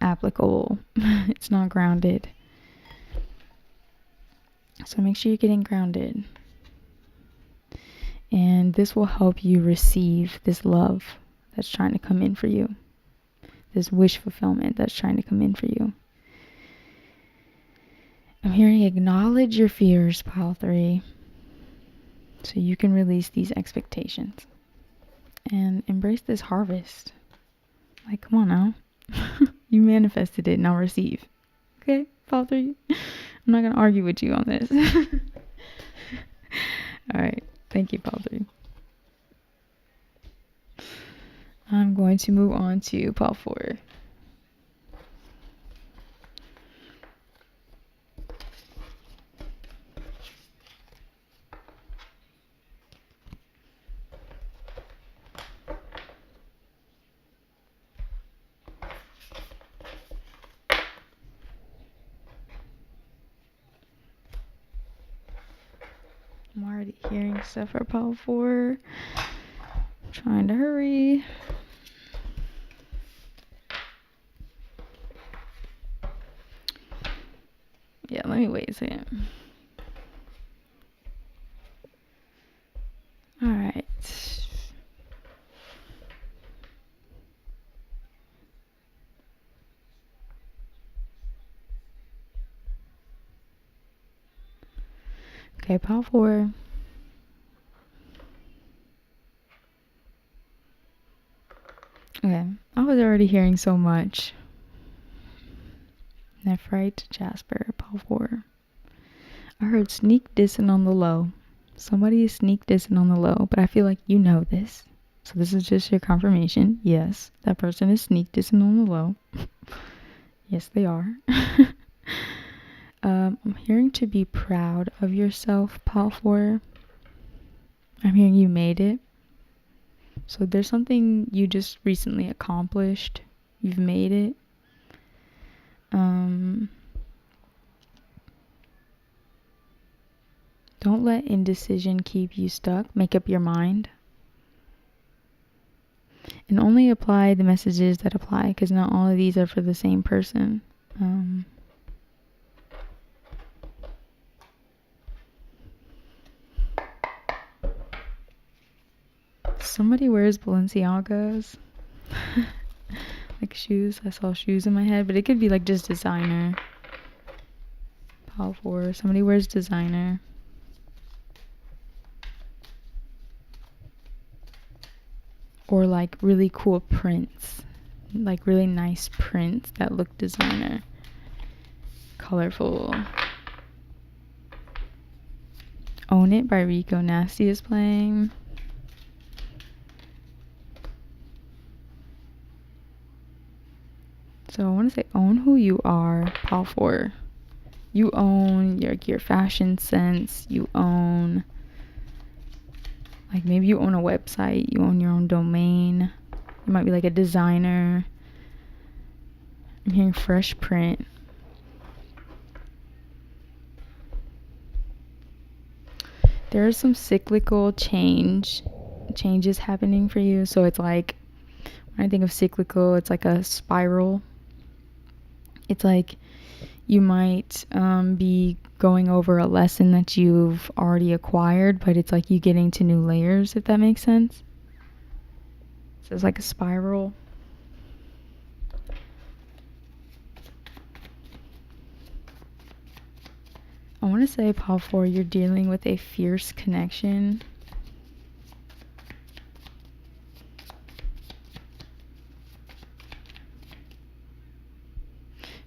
A: applicable. It's not grounded. So make sure you're getting grounded. And this will help you receive this love that's trying to come in for you. This wish fulfillment that's trying to come in for you. I'm hearing acknowledge your fears, pile 3. So you can release these expectations. And embrace this harvest. Like, come on now. You manifested it, now receive. Okay, pile 3? I'm not going to argue with you on this. Alright, thank you, pile 3. I'm going to move on to pile 4. I'm already hearing stuff for pile 4. I'm trying to hurry. Yeah, let me wait a second. Alright. Okay, pile 4. Okay, I was already hearing so much. Nephrite, Jasper, pile 4. I heard sneak dissing on the low. Somebody is sneak dissing on the low, but I feel like you know this. So this is just your confirmation. Yes, that person is sneak dissing on the low. Yes, they are. I'm hearing to be proud of yourself, pile 4. I'm hearing you made it. So there's something you just recently accomplished. You've made it. Don't let indecision keep you stuck. Make up your mind. And only apply the messages that apply, because not all of these are for the same person. Somebody wears Balenciagas. Like shoes. I saw shoes in my head, but it could be like just designer. Pile 4. Somebody wears designer. or like really cool prints, like really nice prints that look designer, colorful. Own It by Rico Nasty is playing. So I want to say own who you are, Pile 4. You own your fashion sense. You own, like maybe you own a website. You own your own domain. You might be like a designer. I'm hearing fresh print. There is some cyclical changes happening for you. So it's like, when I think of cyclical, it's like a spiral. It's like you might be going over a lesson that you've already acquired, but it's like you getting to new layers, if that makes sense. So it's like a spiral. I want to say, Pile 4, you're dealing with a fierce connection.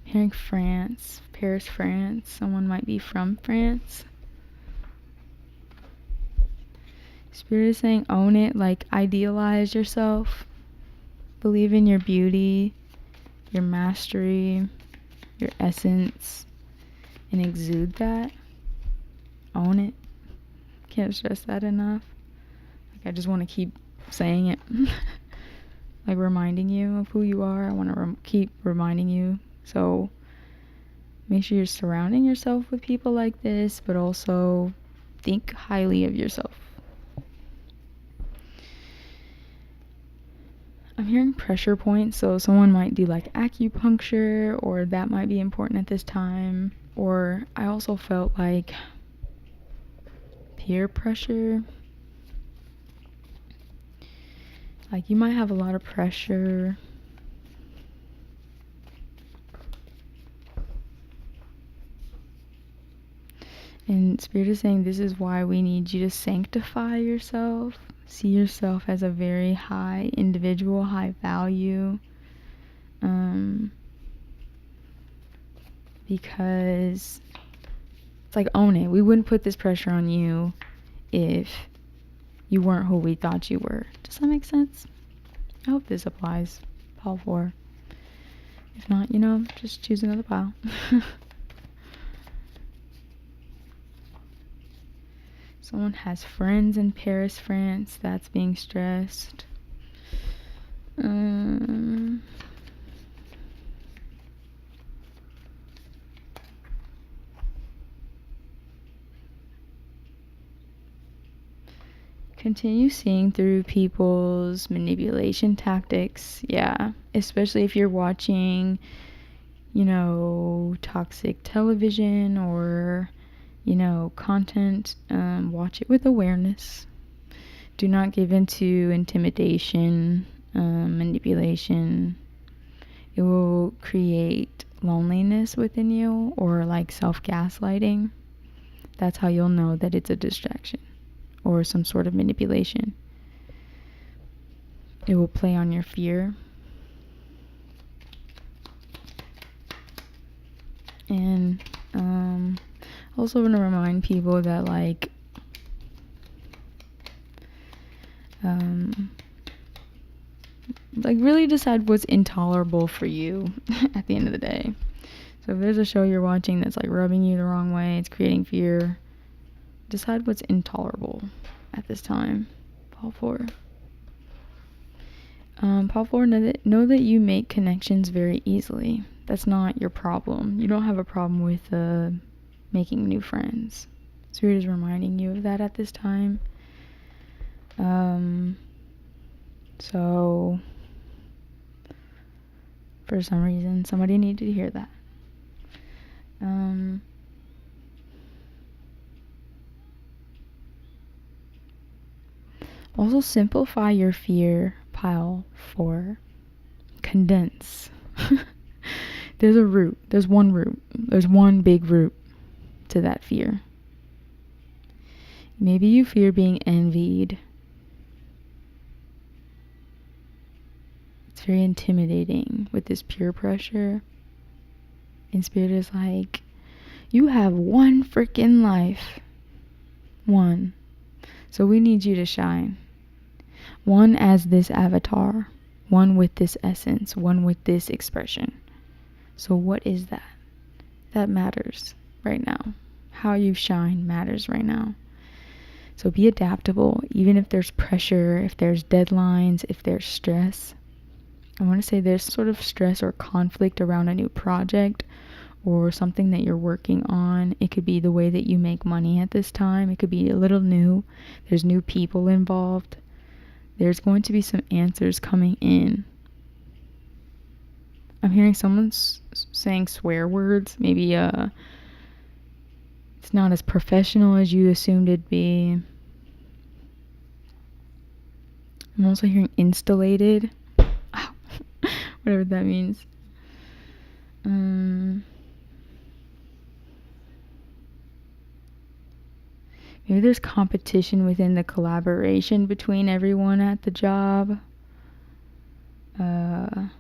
A: Hearing France, Paris, France. Someone might be from France. Spirit is saying own it, like idealize yourself. Believe in your beauty, your mastery, your essence, and exude that. Own it. Can't stress that enough. Like, I just want to keep saying it. Like reminding you of who you are. I want to keep reminding you. So make sure you're surrounding yourself with people like this, but also think highly of yourself. I'm hearing pressure points, so someone might do like acupuncture, or that might be important at this time. Or I also felt like peer pressure. Like you might have a lot of pressure. And Spirit is saying this is why we need you to sanctify yourself. See yourself as a very high individual, high value. Because it's like, own it. We wouldn't put this pressure on you if you weren't who we thought you were. Does that make sense? I hope this applies, Pile 4. If not, just choose another pile. Someone has friends in Paris, France. That's being stressed. Continue seeing through people's manipulation tactics. Yeah, especially if you're watching, toxic television or, content. Watch it with awareness. Do not give into intimidation, manipulation. It will create loneliness within you, or like self-gaslighting. That's how you'll know that it's a distraction or some sort of manipulation. It will play on your fear. And also want to remind people that like really decide what's intolerable for you at the end of the day. So if there's a show you're watching that's like rubbing you the wrong way, it's creating fear, decide what's intolerable at this time. Pile 4. Pile 4, know that you make connections very easily. That's not your problem. You don't have a problem with making new friends. Spirit is reminding you of that at this time. So for some reason, somebody needed to hear that. Also simplify your fear, Pile 4. Condense. There's a root. There's one root. There's one big root to that fear. Maybe you fear being envied. It's very intimidating with this peer pressure. And Spirit is like, you have one freaking life. One. So we need you to shine. One as this avatar. One with this essence. One with this expression. So what is that? That matters right now. How you shine matters right now. So be adaptable, even if there's pressure, if there's deadlines, if there's stress. I want to say there's sort of stress or conflict around a new project or something that you're working on. It could be the way that you make money at this time. It could be a little new. There's new people involved. There's going to be some answers coming in. I'm hearing someone saying swear words. Maybe it's not as professional as you assumed it'd be. I'm also hearing installated. Whatever that means. Maybe there's competition within the collaboration between everyone at the job. No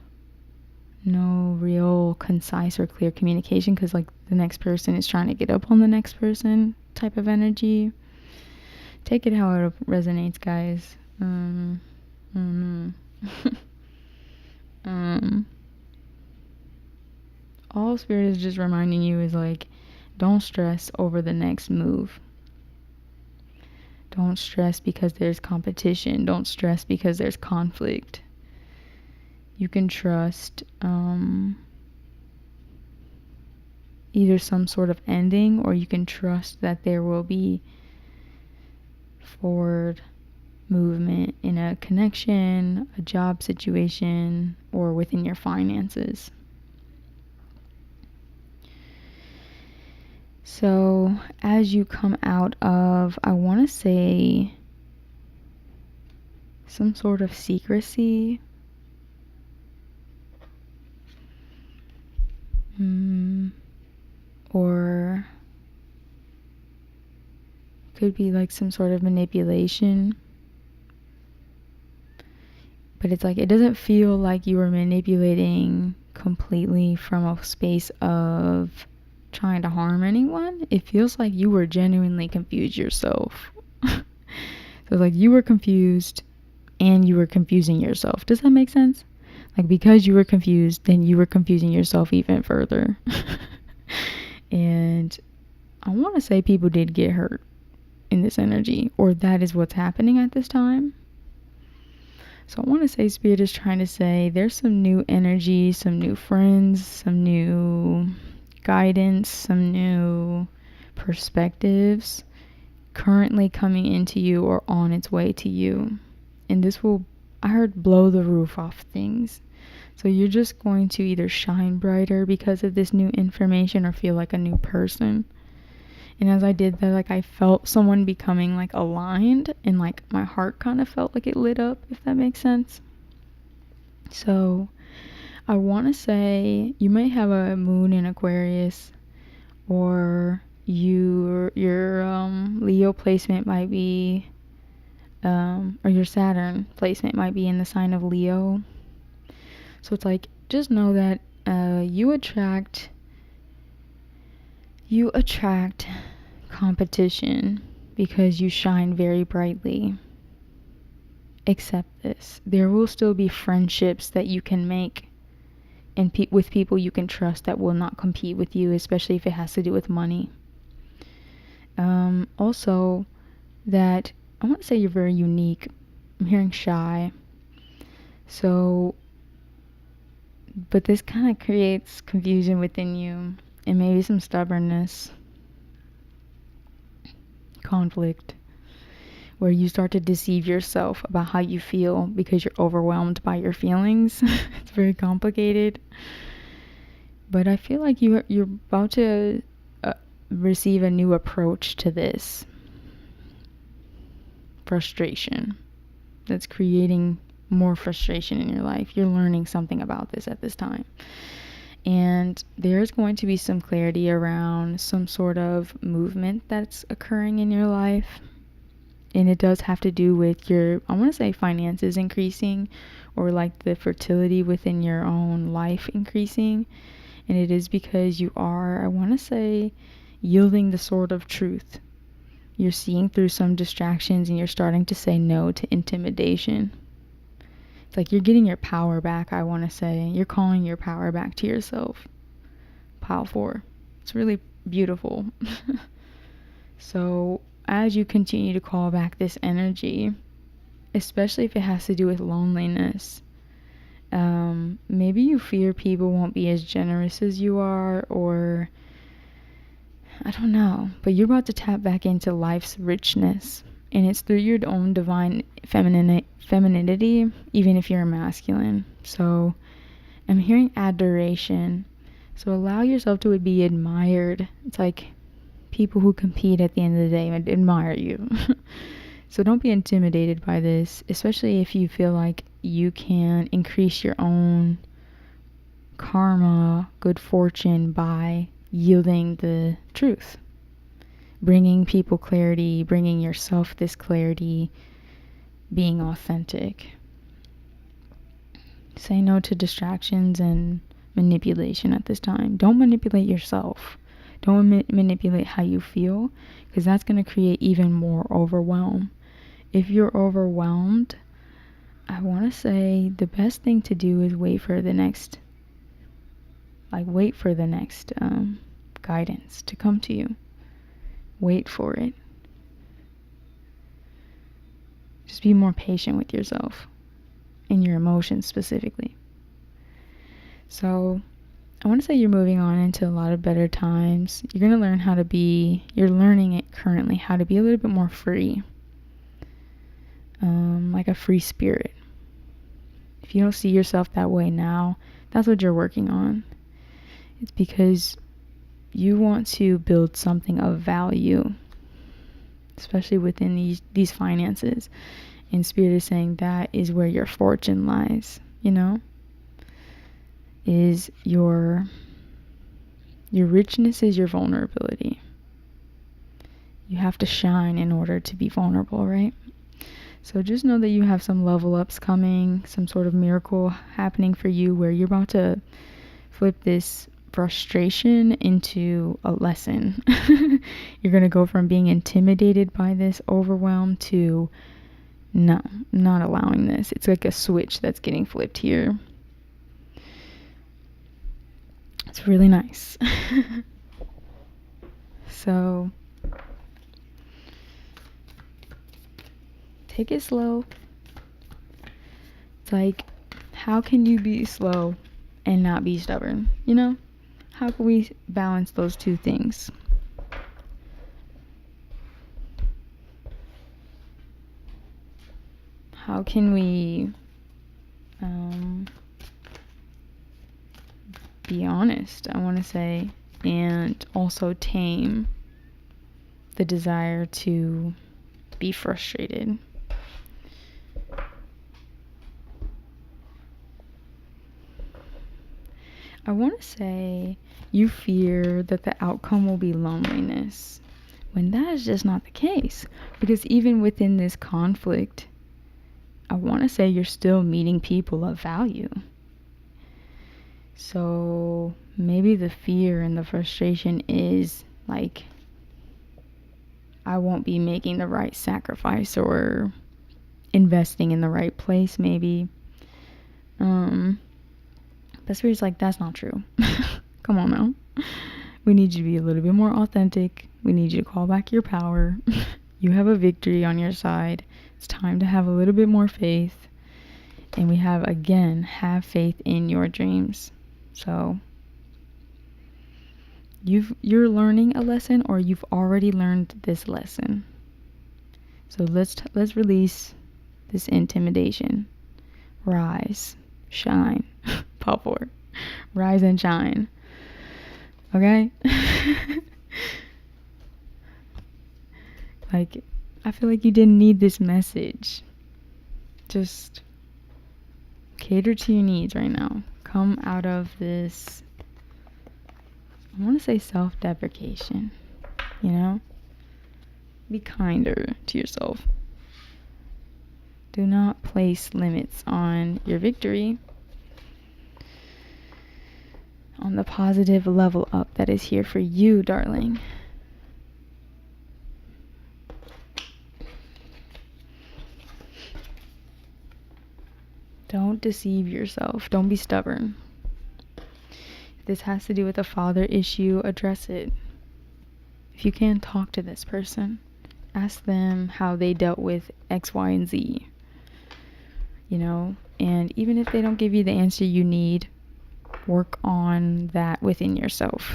A: real concise or clear communication because like the next person is trying to get up on the next person type of energy. Take it how it resonates, guys. All Spirit is just reminding you is like, don't stress over the next move. Don't stress because there's competition. Don't stress because there's conflict. You can trust either some sort of ending, or you can trust that there will be forward movement in a connection, a job situation, or within your finances. So as you come out of, I want to say, some sort of secrecy, or could be like some sort of manipulation, but it's like it doesn't feel like you were manipulating completely from a space of trying to harm anyone. It feels like you were genuinely confused yourself. So like you were confused and you were confusing yourself. Does that make sense? Like because you were confused, then you were confusing yourself even further. And I want to say people did get hurt in this energy, or that is what's happening at this time. So I want to say Spirit is trying to say there's some new energy, some new friends, some new guidance, some new perspectives currently coming into you or on its way to you. And this will, I heard, blow the roof off things. So you're just going to either shine brighter because of this new information or feel like a new person. And as I did that, like I felt someone becoming like aligned, and like my heart kind of felt like it lit up, if that makes sense. So I want to say you may have a moon in Aquarius, or your Leo placement might be, or your Saturn placement might be in the sign of Leo. So it's like, just know that you attract competition because you shine very brightly. Accept this. There will still be friendships that you can make and with people you can trust that will not compete with you, especially if it has to do with money. Also, that I want to say you're very unique. I'm hearing shy. So, but this kind of creates confusion within you and maybe some stubbornness, conflict, where you start to deceive yourself about how you feel because you're overwhelmed by your feelings. It's very complicated. But I feel like you're about to receive a new approach to this frustration that's creating more frustration in your life. You're learning something about this at this time. And there's going to be some clarity around some sort of movement that's occurring in your life. And it does have to do with your, I want to say, finances increasing, or like the fertility within your own life increasing. And it is because you are, I want to say, yielding the sword of truth. You're seeing through some distractions and you're starting to say no to intimidation. It's like you're getting your power back, I want to say. You're calling your power back to yourself. Pile 4. It's really beautiful. So as you continue to call back this energy, especially if it has to do with loneliness, maybe you fear people won't be as generous as you are, or I don't know, but you're about to tap back into life's richness, and it's through your own divine femininity, even if you're masculine. So I'm hearing adoration. So allow yourself to be admired. It's like people who compete at the end of the day admire you. So don't be intimidated by this, especially if you feel like you can increase your own karma, good fortune, by yielding the truth. Bringing people clarity, bringing yourself this clarity, being authentic. Say no to distractions and manipulation at this time. Don't manipulate yourself. Don't manipulate how you feel, because that's going to create even more overwhelm. If you're overwhelmed, I want to say the best thing to do is wait for the next guidance to come to you. Wait for it. Just be more patient with yourself and your emotions specifically. So I want to say you're moving on into a lot of better times. You're going to learn you're learning it currently, how to be a little bit more free. Like a free spirit. If you don't see yourself that way now, that's what you're working on. It's because you want to build something of value, especially within these finances. And Spirit is saying that is where your fortune lies, is your richness is your vulnerability. You have to shine in order to be vulnerable, right? So just know that you have some level ups coming, some sort of miracle happening for you, where you're about to flip this frustration into a lesson. You're going to go from being intimidated by this overwhelm to no, not allowing this. It's like a switch that's getting flipped here. It's really nice. So take it slow. It's like, how can you be slow and not be stubborn? How can we balance those two things? How can we be honest, I want to say, and also tame the desire to be frustrated? I want to say you fear that the outcome will be loneliness, when that is just not the case. Because even within this conflict, I want to say you're still meeting people of value. So maybe the fear and the frustration is like, I won't be making the right sacrifice or investing in the right place, maybe. But Spirit's like, that's not true. Come on now. We need you to be a little bit more authentic. We need you to call back your power. You have a victory on your side. It's time to have a little bit more faith. And we have faith in your dreams. So you're learning a lesson, or you've already learned this lesson. So let's release this intimidation. Rise, shine, pop forward. Rise and shine. Okay? Like, I feel like you didn't need this message. Just cater to your needs right now. Come out of this, I want to say, self-deprecation. Be kinder to yourself. Do not place limits on your victory, on the positive level up that is here for you, darling. Don't deceive yourself. Don't be stubborn. If this has to do with a father issue, address it. If you can, talk to this person. Ask them how they dealt with X, Y, and Z. You know, and even if they don't give you the answer you need, work on that within yourself.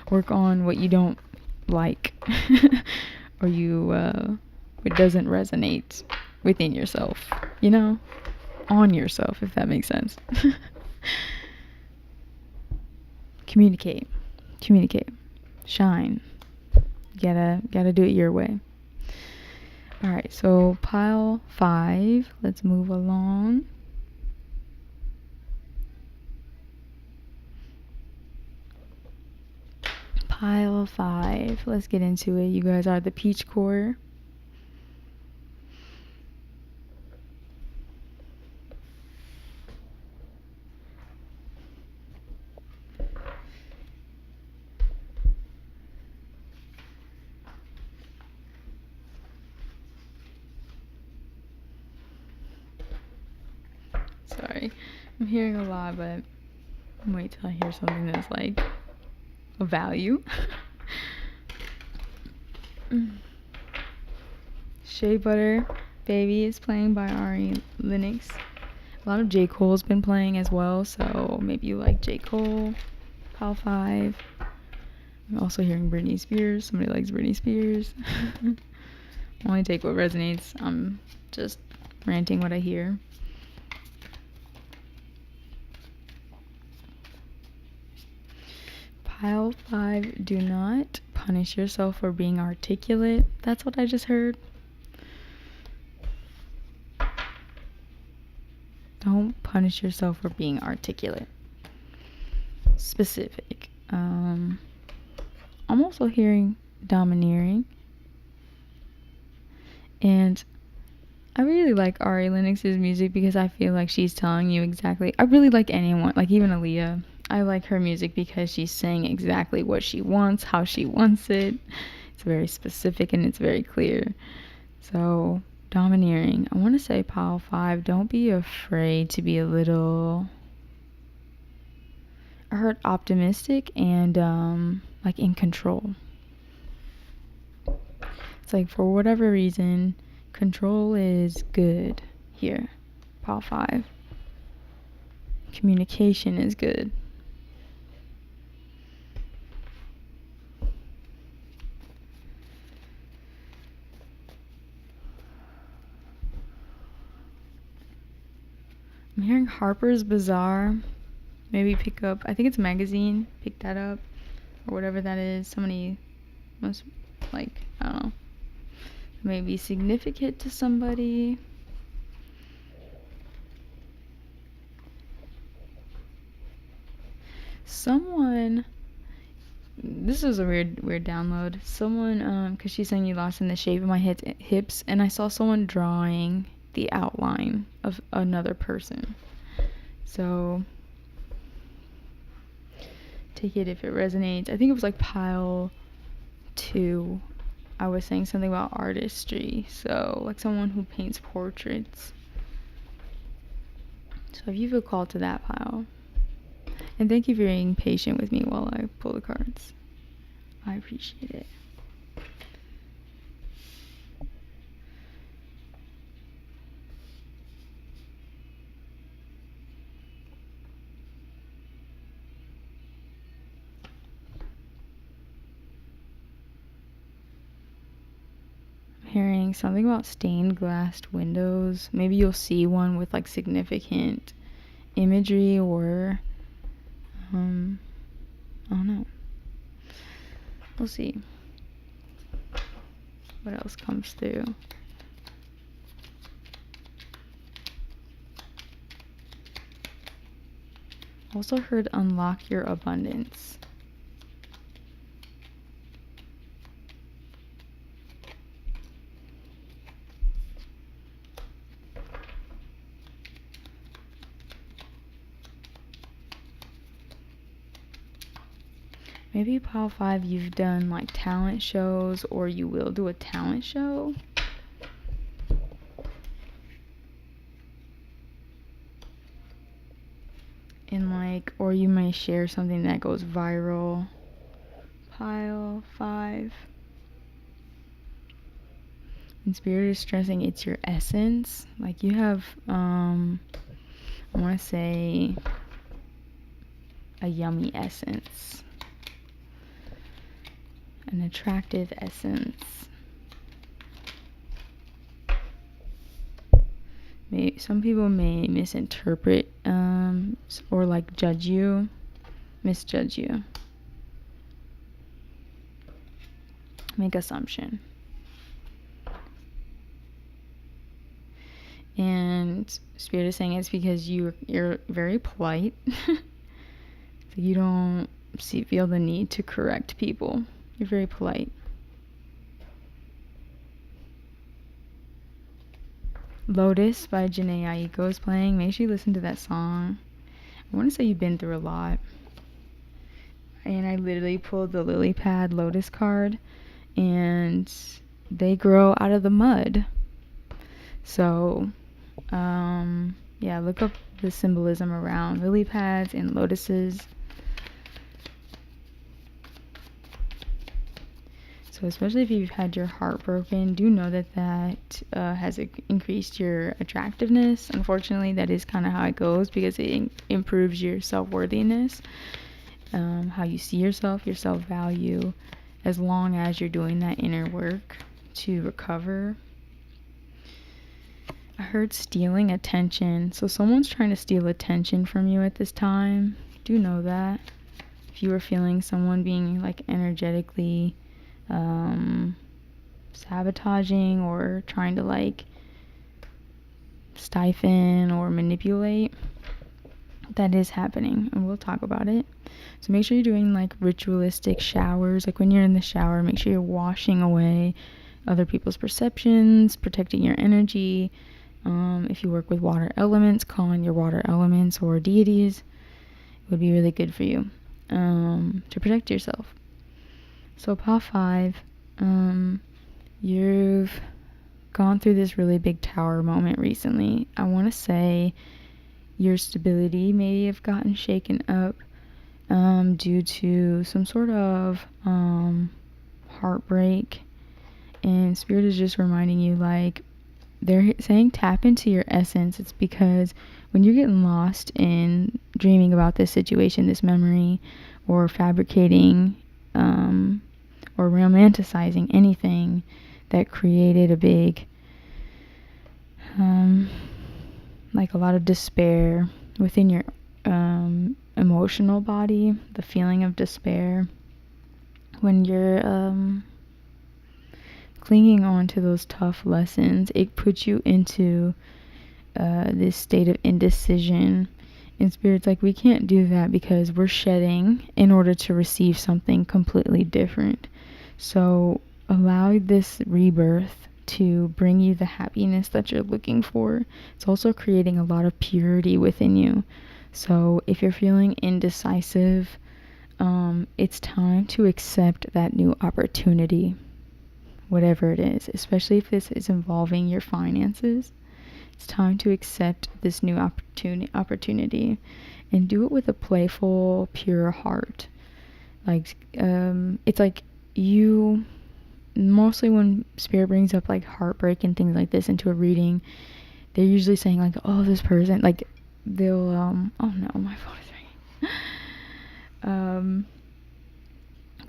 A: Work on what you don't like or it doesn't resonate within yourself, you know, on yourself, if that makes sense. Communicate, shine. You gotta do it your way. All right, so pile 5, let's move along. Pile 5, let's get into it. You guys are the peach core. Sorry, I'm hearing a lot, but wait till I hear something that's like of value. Shea Butter Baby is playing by Ari Lennox. A lot of J. Cole's been playing as well, so maybe you like J. Cole. Pile 5. I'm also hearing Britney Spears. Somebody likes Britney Spears. Only take what resonates. I'm just ranting what I hear. Pile 5, do not punish yourself for being articulate. That's what I just heard. Don't punish yourself for being articulate. Specific. I'm also hearing domineering. And I really like Ari Lennox's music because I feel like she's telling you exactly. I really like anyone, like even Aaliyah. I like her music because she's saying exactly what she wants, how she wants it. It's very specific and it's very clear. So, domineering. I want to say pile 5, don't be afraid to be a little... I heard optimistic and like in control. It's like for whatever reason, control is good here. Pile 5. Communication is good. I'm hearing Harper's Bazaar. Maybe pick up, I think it's a magazine. Pick that up. Or whatever that is. Somebody must, like, I don't know. Maybe significant to somebody. Someone, this is a weird download. Someone, because she's saying you lost in the shape of my hips, and I saw someone drawing the outline of another person. So, take it if it resonates. I think it was like pile 2. I was saying something about artistry. So, like someone who paints portraits. So, if you feel called to that pile. And thank you for being patient with me while I pull the cards. I appreciate it. Hearing something about stained glass windows. Maybe you'll see one with like significant imagery or I don't know. We'll see what else comes through. Also heard unlock your abundance. Maybe pile 5, you've done like talent shows, or you will do a talent show. And like, or you may share something that goes viral. Pile 5. And Spirit is stressing it's your essence. Like you have, I want to say, a yummy essence. An attractive essence. Some people may misinterpret or like misjudge you, make assumption. And Spirit is saying it's because you're very polite. So you don't feel the need to correct people. You're very polite. Lotus by Janae Aiko is playing. Make sure you listen to that song. I want to say you've been through a lot. And I literally pulled the lily pad lotus card, and they grow out of the mud. So, yeah, look up the symbolism around lily pads and lotuses. So especially if you've had your heart broken, do know that has increased your attractiveness. Unfortunately, that is kind of how it goes, because it improves your self-worthiness, how you see yourself, your self-value, as long as you're doing that inner work to recover. I heard stealing attention. So someone's trying to steal attention from you at this time. Do know that. If you were feeling someone being like energetically sabotaging or trying to like stifle or manipulate, that is happening, and we'll talk about it. So make sure you're doing like ritualistic showers. Like when you're in the shower, make sure you're washing away other people's perceptions, protecting your energy. If you work with water elements, call in your water elements or deities. It would be really good for you to protect yourself. So pile 5, you've gone through this really big tower moment recently. I want to say your stability may have gotten shaken up due to some sort of heartbreak. And Spirit is just reminding you, like, they're saying tap into your essence. It's because when you're getting lost in dreaming about this situation, this memory, or fabricating or romanticizing anything that created a big like a lot of despair within your emotional body, the feeling of despair, when you're clinging on to those tough lessons, it puts you into this state of indecision. And Spirit's like, we can't do that because we're shedding in order to receive something completely different. So allow this rebirth to bring you the happiness that you're looking for. It's also creating a lot of purity within you. So if you're feeling indecisive, it's time to accept that new opportunity, whatever it is, especially if this is involving your finances. It's time to accept this new opportunity and do it with a playful, pure heart. Like, it's like you, mostly when Spirit brings up like heartbreak and things like this into a reading, they're usually saying like, oh, this person, like they'll, oh no, my phone is ringing.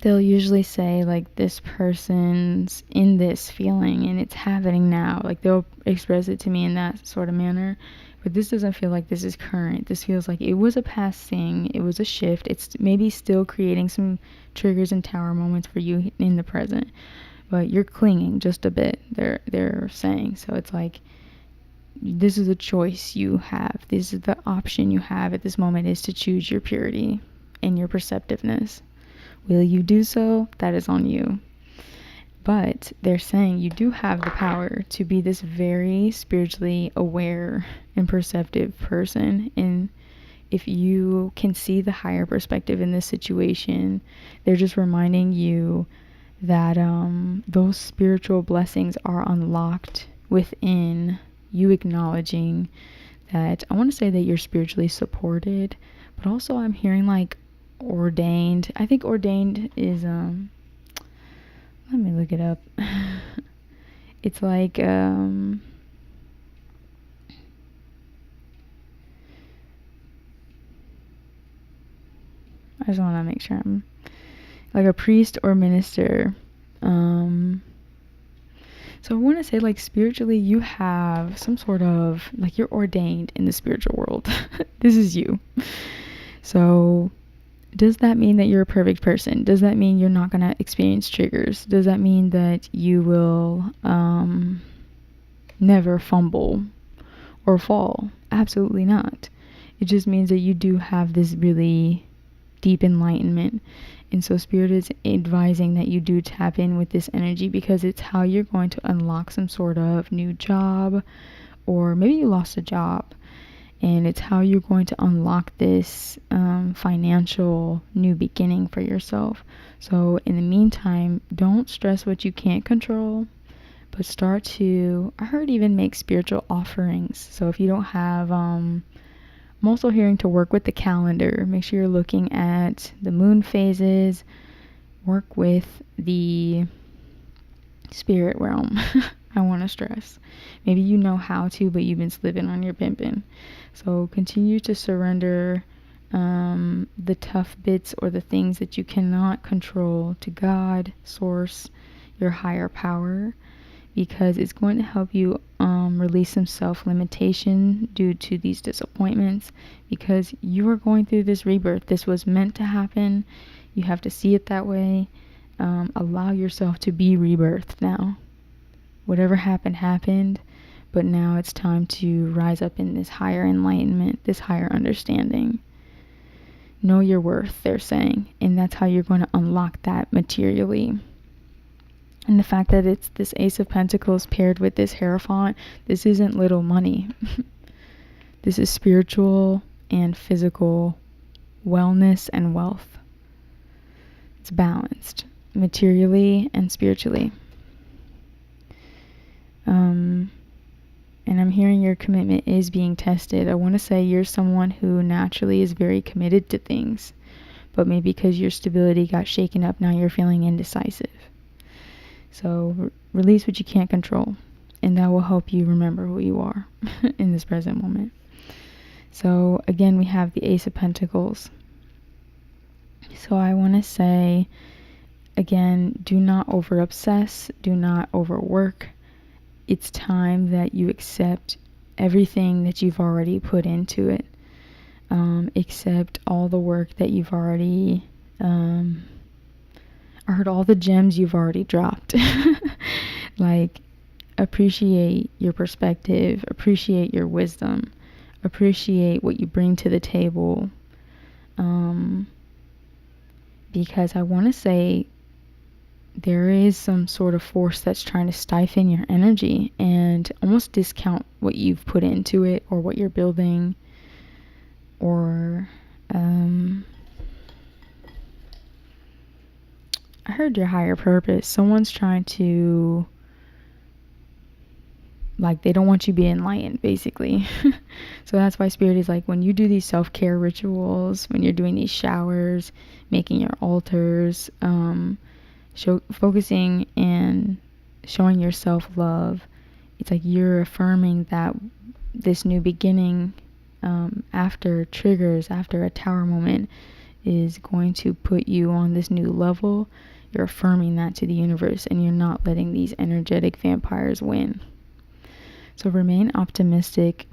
A: They'll usually say like, this person's in this feeling and it's happening now. Like they'll express it to me in that sort of manner. But this doesn't feel like this is current. This feels like it was a past thing. It was a shift. It's maybe still creating some triggers and tower moments for you in the present. But you're clinging just a bit, they're saying. So it's like, this is a choice you have. This is the option you have at this moment, is to choose your purity and your perceptiveness. Will you do so? That is on you. But they're saying you do have the power to be this very spiritually aware and perceptive person. And if you can see the higher perspective in this situation, they're just reminding you that those spiritual blessings are unlocked within you, acknowledging that, I want to say that you're spiritually supported, but also I'm hearing like ordained. I think ordained is let me look it up. It's like I just want to make sure I'm like a priest or minister. So I want to say, like, spiritually, you have some sort of, like, you're ordained in the spiritual world. This is you. So does that mean that you're a perfect person? Does that mean you're not going to experience triggers? Does that mean that you will never fumble or fall? Absolutely not. It just means that you do have this really deep enlightenment. And so Spirit is advising that you do tap in with this energy, because it's how you're going to unlock some sort of new job, or maybe you lost a job, and it's how you're going to unlock this financial new beginning for yourself. So in the meantime, don't stress what you can't control, but start to, I heard, even make spiritual offerings. So if you don't have I'm also hearing to work with the calendar. Make sure you're looking at the moon phases. Work with the spirit realm. I want to stress. Maybe you know how to, but you've been slipping on your pimping. So continue to surrender the tough bits or the things that you cannot control to God, Source, your higher power, because it's going to help you release some self-limitation due to these disappointments, because you are going through this rebirth. This was meant to happen. You have to see it that way. Allow yourself to be rebirthed now. Whatever happened, but now it's time to rise up in this higher enlightenment, this higher understanding. Know your worth, they're saying, and that's how you're going to unlock that materially. And the fact that it's this Ace of Pentacles paired with this Hierophant, this isn't little money. This is spiritual and physical wellness and wealth. It's balanced, materially and spiritually. And I'm hearing your commitment is being tested. I want to say you're someone who naturally is very committed to things, but maybe because your stability got shaken up, now you're feeling indecisive. So release what you can't control, and that will help you remember who you are in this present moment. So again, we have the Ace of Pentacles. So I want to say, again, do not over obsess, do not overwork. It's time that you accept everything that you've already put into it. Accept all the work that you've already I heard all the gems you've already dropped. Like, appreciate your perspective, appreciate your wisdom, appreciate what you bring to the table. Because I want to say there is some sort of force that's trying to stifle your energy and almost discount what you've put into it, or what you're building, or I heard your higher purpose. Someone's trying to, like, they don't want you to be enlightened, basically. So that's why Spirit is like, when you do these self-care rituals, when you're doing these showers, making your altars, focusing and showing yourself love, it's like you're affirming that this new beginning, after triggers, after a tower moment, is going to put you on this new level. You're affirming that to the universe, and you're not letting these energetic vampires win. So remain optimistic,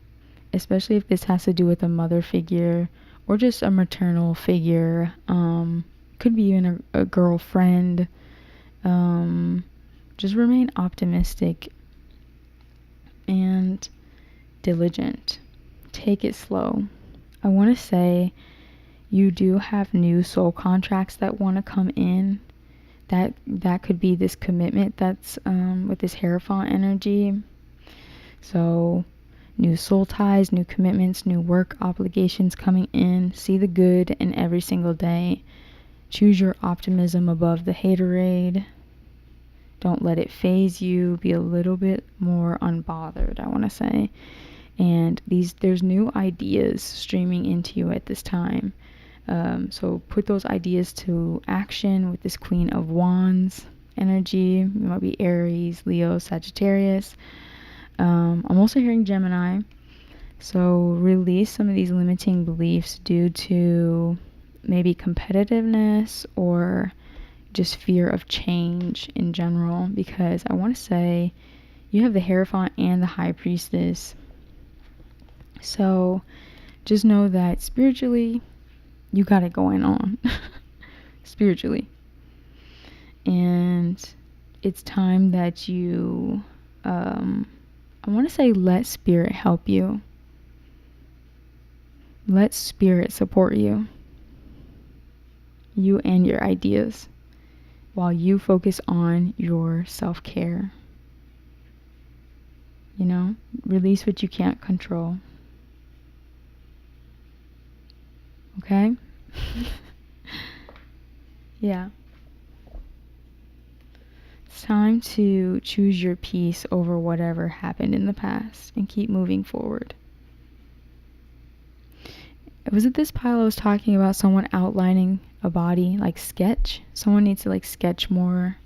A: especially if this has to do with a mother figure or just a maternal figure. Could be even a girlfriend. Just remain optimistic and diligent. Take it slow. I want to say you do have new soul contracts that want to come in. That could be this commitment that's with this Hierophant energy. So new soul ties, new commitments, new work obligations coming in. See the good in every single day. Choose your optimism above the haterade. Don't let it phase you. Be a little bit more unbothered, I want to say. And there's new ideas streaming into you at this time. So put those ideas to action with this Queen of Wands energy. It might be Aries, Leo, Sagittarius. I'm also hearing Gemini. So release some of these limiting beliefs due to maybe competitiveness or just fear of change in general, because I want to say you have the Hierophant and the High Priestess. So just know that spiritually you got it going on. Spiritually. And it's time that you I want to say let spirit help you. Let spirit support you. You and your ideas, while you focus on your self-care. You know, release what you can't control. Okay? Yeah. It's time to choose your peace over whatever happened in the past and keep moving forward. Was it this pile I was talking about someone outlining a body, like sketch? Someone needs to like sketch more,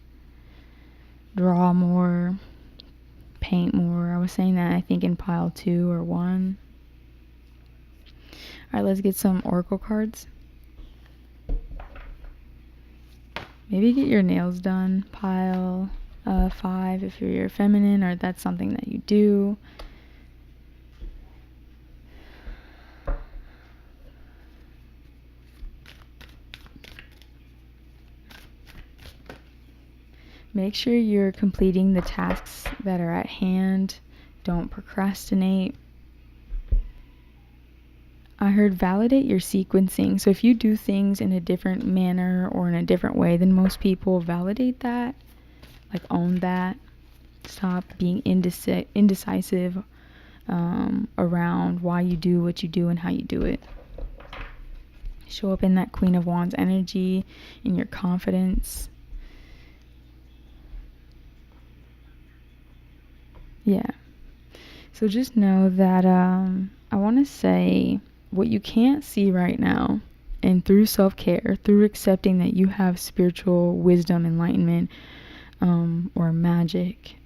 A: draw more, paint more. I was saying that I think in pile 2 or 1. Alright, let's get some oracle cards. Maybe get your nails done, pile 5 if you're feminine or that's something that you do. Make sure you're completing the tasks that are at hand. Don't procrastinate. I heard validate your sequencing. So if you do things in a different manner or in a different way than most people, validate that. Like own that. Stop being indecisive around why you do what you do and how you do it. Show up in that Queen of Wands energy, in your confidence. Yeah. So just know that I want to say what you can't see right now, and through self-care, through accepting that you have spiritual wisdom, enlightenment, or magic,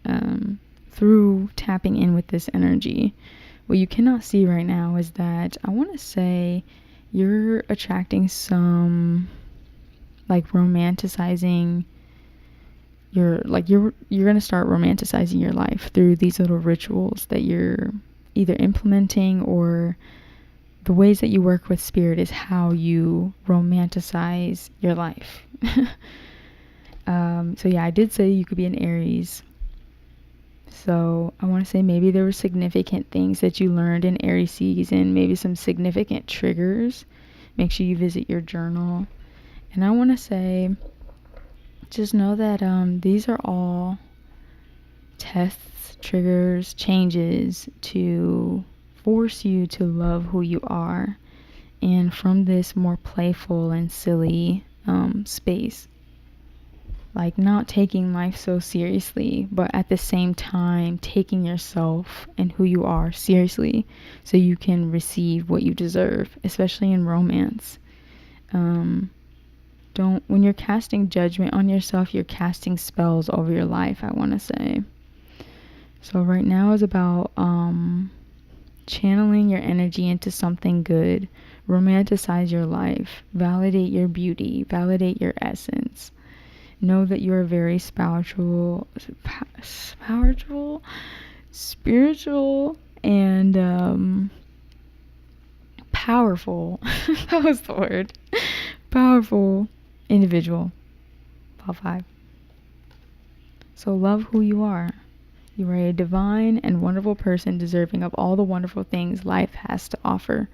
A: through tapping in with this energy, what you cannot see right now is that I want to say you're attracting some like romanticizing you're gonna start romanticizing your life through these little rituals that you're either implementing, or the ways that you work with spirit is how you romanticize your life. So yeah, I did say you could be an Aries. So I want to say maybe there were significant things that you learned in Aries season, maybe some significant triggers. Make sure you visit your journal. And I want to say, just know that these are all tests, triggers, changes to force you to love who you are, and from this more playful and silly space. Like not taking life so seriously, but at the same time taking yourself and who you are seriously so you can receive what you deserve, especially in romance. When you're casting judgment on yourself, you're casting spells over your life, I want to say. So right now is about channeling your energy into something good. Romanticize your life. Validate your beauty. Validate your essence. Know that you're very spiritual, and powerful. That was the word. Powerful individual. Pile 5. So love who you are. You are a divine and wonderful person deserving of all the wonderful things life has to offer.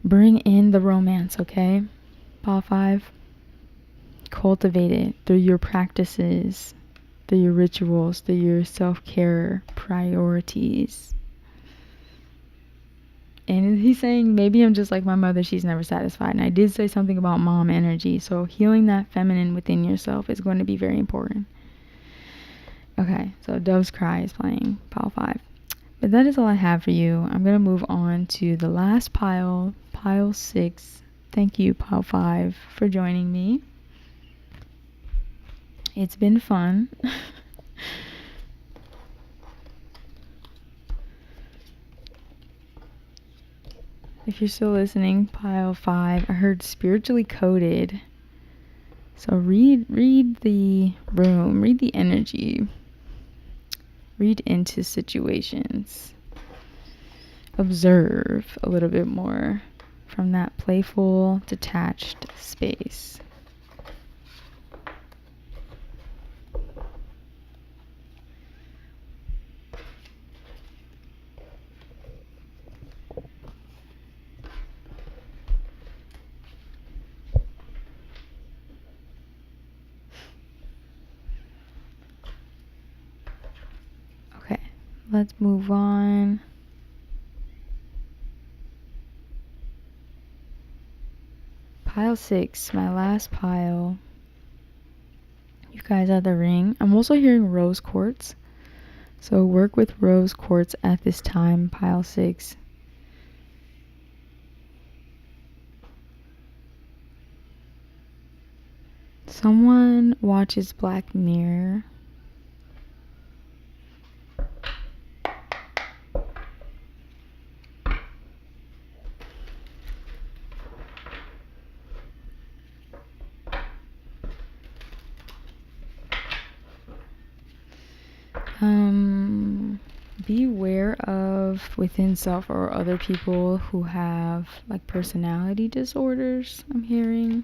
A: Bring in the romance, okay? Pile 5. Cultivate it through your practices, through your rituals, through your self-care priorities. And he's saying, maybe I'm just like my mother, she's never satisfied. And I did say something about mom energy. So healing that feminine within yourself is going to be very important. Okay, so Dove's Cry is playing, pile 5. But that is all I have for you. I'm going to move on to the last pile, pile 6. Thank you, pile 5, for joining me. It's been fun. If you're still listening, pile 5, I heard spiritually coded. So read the room, read the energy. Read into situations. Observe a little bit more from that playful, detached space. Okay, let's move on. Pile 6, my last pile. You guys are the ring. I'm also hearing rose quartz. So work with rose quartz at this time, pile 6. Someone watches Black Mirror. Beware of within self or other people who have like personality disorders, I'm hearing.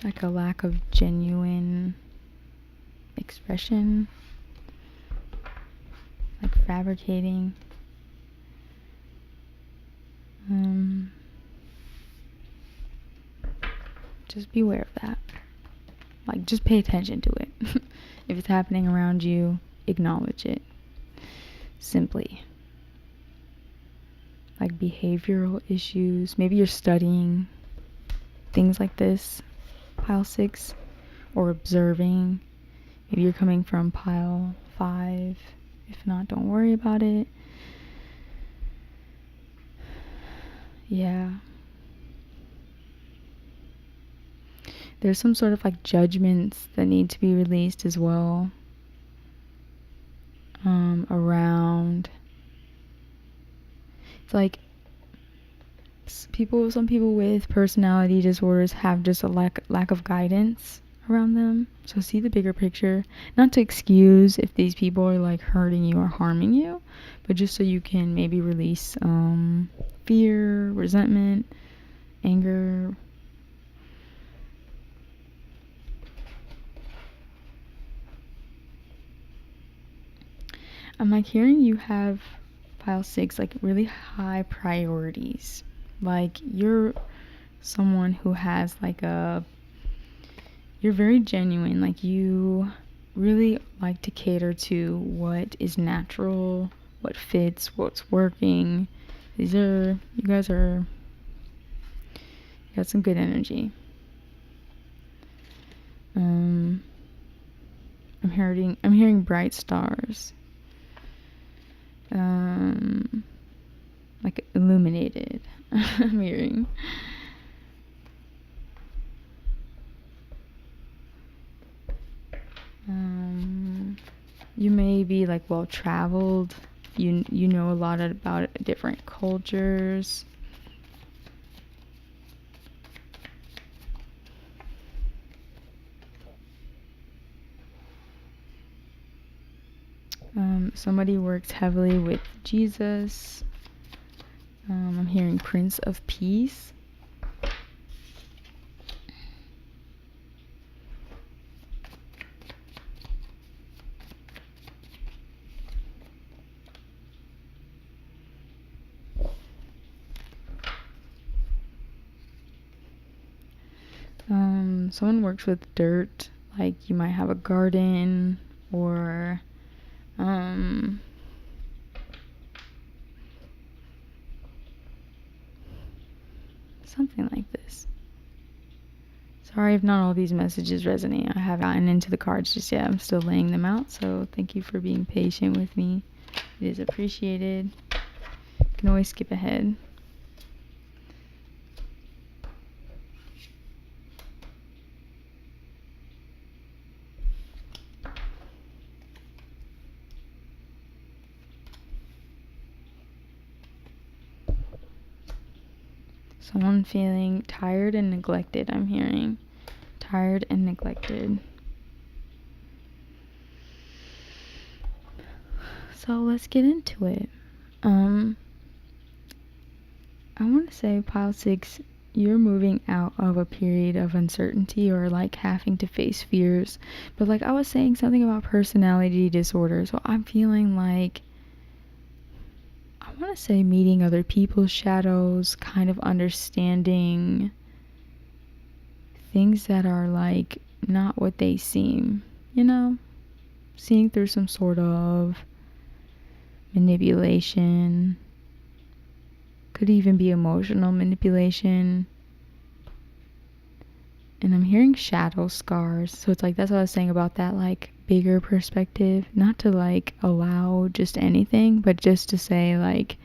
A: Like a lack of genuine expression. Like fabricating. Just beware of that. Like, just pay attention to it. If it's happening around you, acknowledge it. Simply. Like behavioral issues. Maybe you're studying things like this, pile 6, or observing. Maybe you're coming from pile 5. If not, don't worry about it. Yeah. There's some sort of like judgments that need to be released as well. Around. It's like some people with personality disorders have just a lack of guidance around them. So see the bigger picture. Not to excuse if these people are like hurting you or harming you, but just so you can maybe release fear, resentment, anger. I'm like hearing you have pile 6 like really high priorities. Like you're someone who has like you're very genuine. Like you really like to cater to what is natural, what fits, what's working. You got some good energy. I'm hearing bright stars. Like illuminated. I'm hearing. You may be like well traveled. You know a lot about different cultures. Somebody works heavily with Jesus. I'm hearing Prince of Peace. Someone works with dirt, like you might have a garden or Something like this. Sorry if not all these messages resonate. I haven't gotten into the cards just yet. I'm still laying them out, so thank you for being patient with me. It is appreciated. You can always skip ahead. Someone feeling tired and neglected, I'm hearing. Tired and neglected. So let's get into it. I want to say, Pile 6, you're moving out of a period of uncertainty or like having to face fears. But like I was saying something about personality disorder. So I'm feeling like, I want to say meeting other people's shadows, kind of understanding things that are like not what they seem, you know? Seeing through some sort of manipulation. Could even be emotional manipulation. And I'm hearing shadow scars. So it's like, that's what I was saying about that like bigger perspective. Not to like allow just anything, but just to say like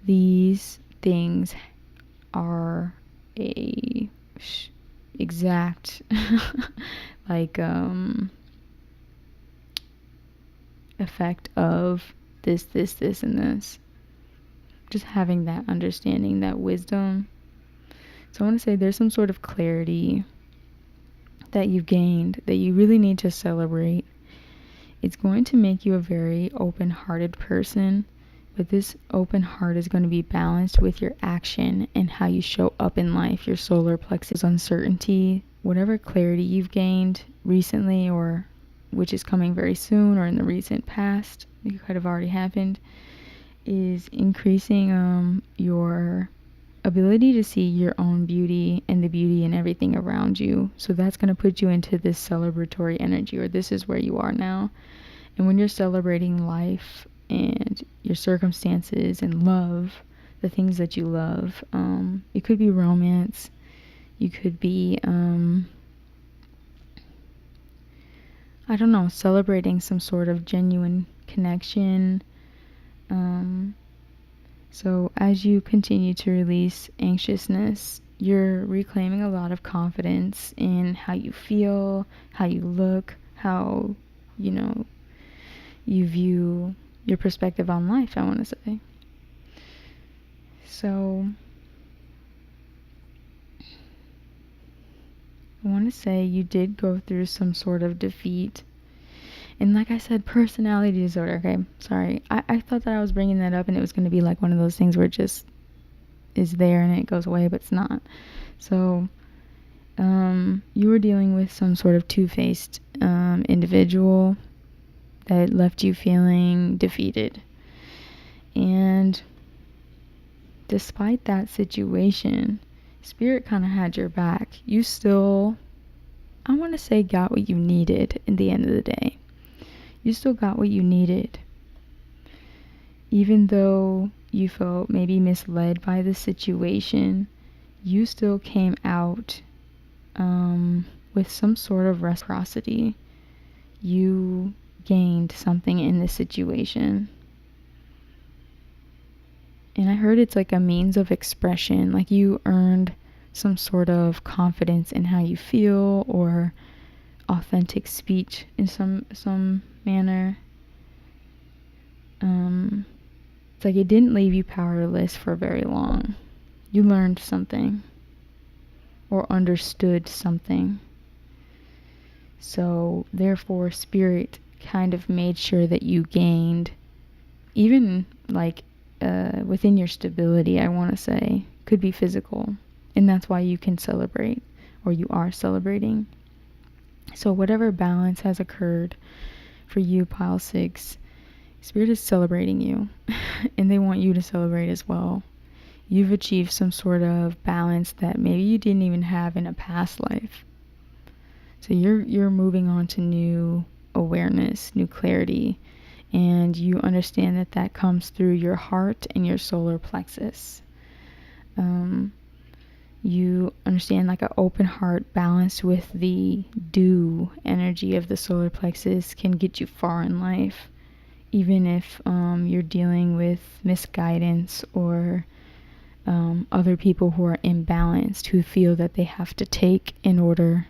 A: these things are a exact like effect of this and this. Just having that understanding, that wisdom. So I want to say there's some sort of clarity that you've gained that you really need to celebrate. It's going to make you a very open-hearted person, but this open heart is going to be balanced with your action and how you show up in life, your solar plexus uncertainty, whatever clarity you've gained recently or which is coming very soon or in the recent past, it could have already happened, is increasing your ability to see your own beauty and the beauty in everything around you. So that's going to put you into this celebratory energy, or this is where you are now. And when you're celebrating life and your circumstances and love, the things that you love, it could be romance, you could be I don't know, celebrating some sort of genuine connection. So as you continue to release anxiousness, you're reclaiming a lot of confidence in how you feel, how you look, how, you view your perspective on life, I want to say. So I want to say you did go through some sort of defeat. And like I said, personality disorder, okay? Sorry. I thought that I was bringing that up and it was going to be like one of those things where it just is there and it goes away, but it's not. So, you were dealing with some sort of two-faced individual that left you feeling defeated. And despite that situation, Spirit kind of had your back. You still, I want to say, got what you needed in the end of the day. You still got what you needed. Even though you felt maybe misled by the situation, you still came out with some sort of reciprocity. You gained something in this situation. And I heard it's like a means of expression, like you earned some sort of confidence in how you feel or authentic speech in some manner. It's like it didn't leave you powerless for very long. You learned something or understood something. So therefore, Spirit kind of made sure that you gained, even like within your stability, I want to say, could be physical. And that's why you can celebrate, or you are celebrating. So whatever balance has occurred for you, Pile 6, Spirit is celebrating you. And they want you to celebrate as well. You've achieved some sort of balance that maybe you didn't even have in a past life. So you're moving on to new awareness, new clarity, and you understand that comes through your heart and your solar plexus. You understand like an open heart balanced with the do energy of the solar plexus can get you far in life, even if you're dealing with misguidance or other people who are imbalanced, who feel that they have to take in order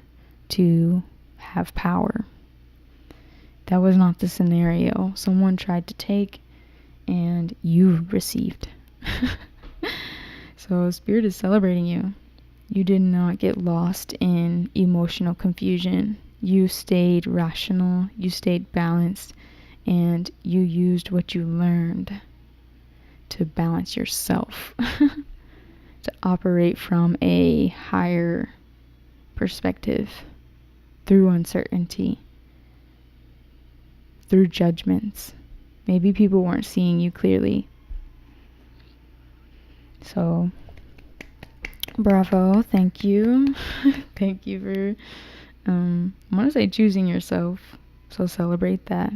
A: to have power. That was not the scenario. Someone tried to take and you received. So Spirit is celebrating you. You did not get lost in emotional confusion. You stayed rational, you stayed balanced, and you used what you learned to balance yourself, to operate from a higher perspective through uncertainty, through judgments. Maybe people weren't seeing you clearly. So, bravo, thank you. Thank you for, I want to say choosing yourself. So celebrate that.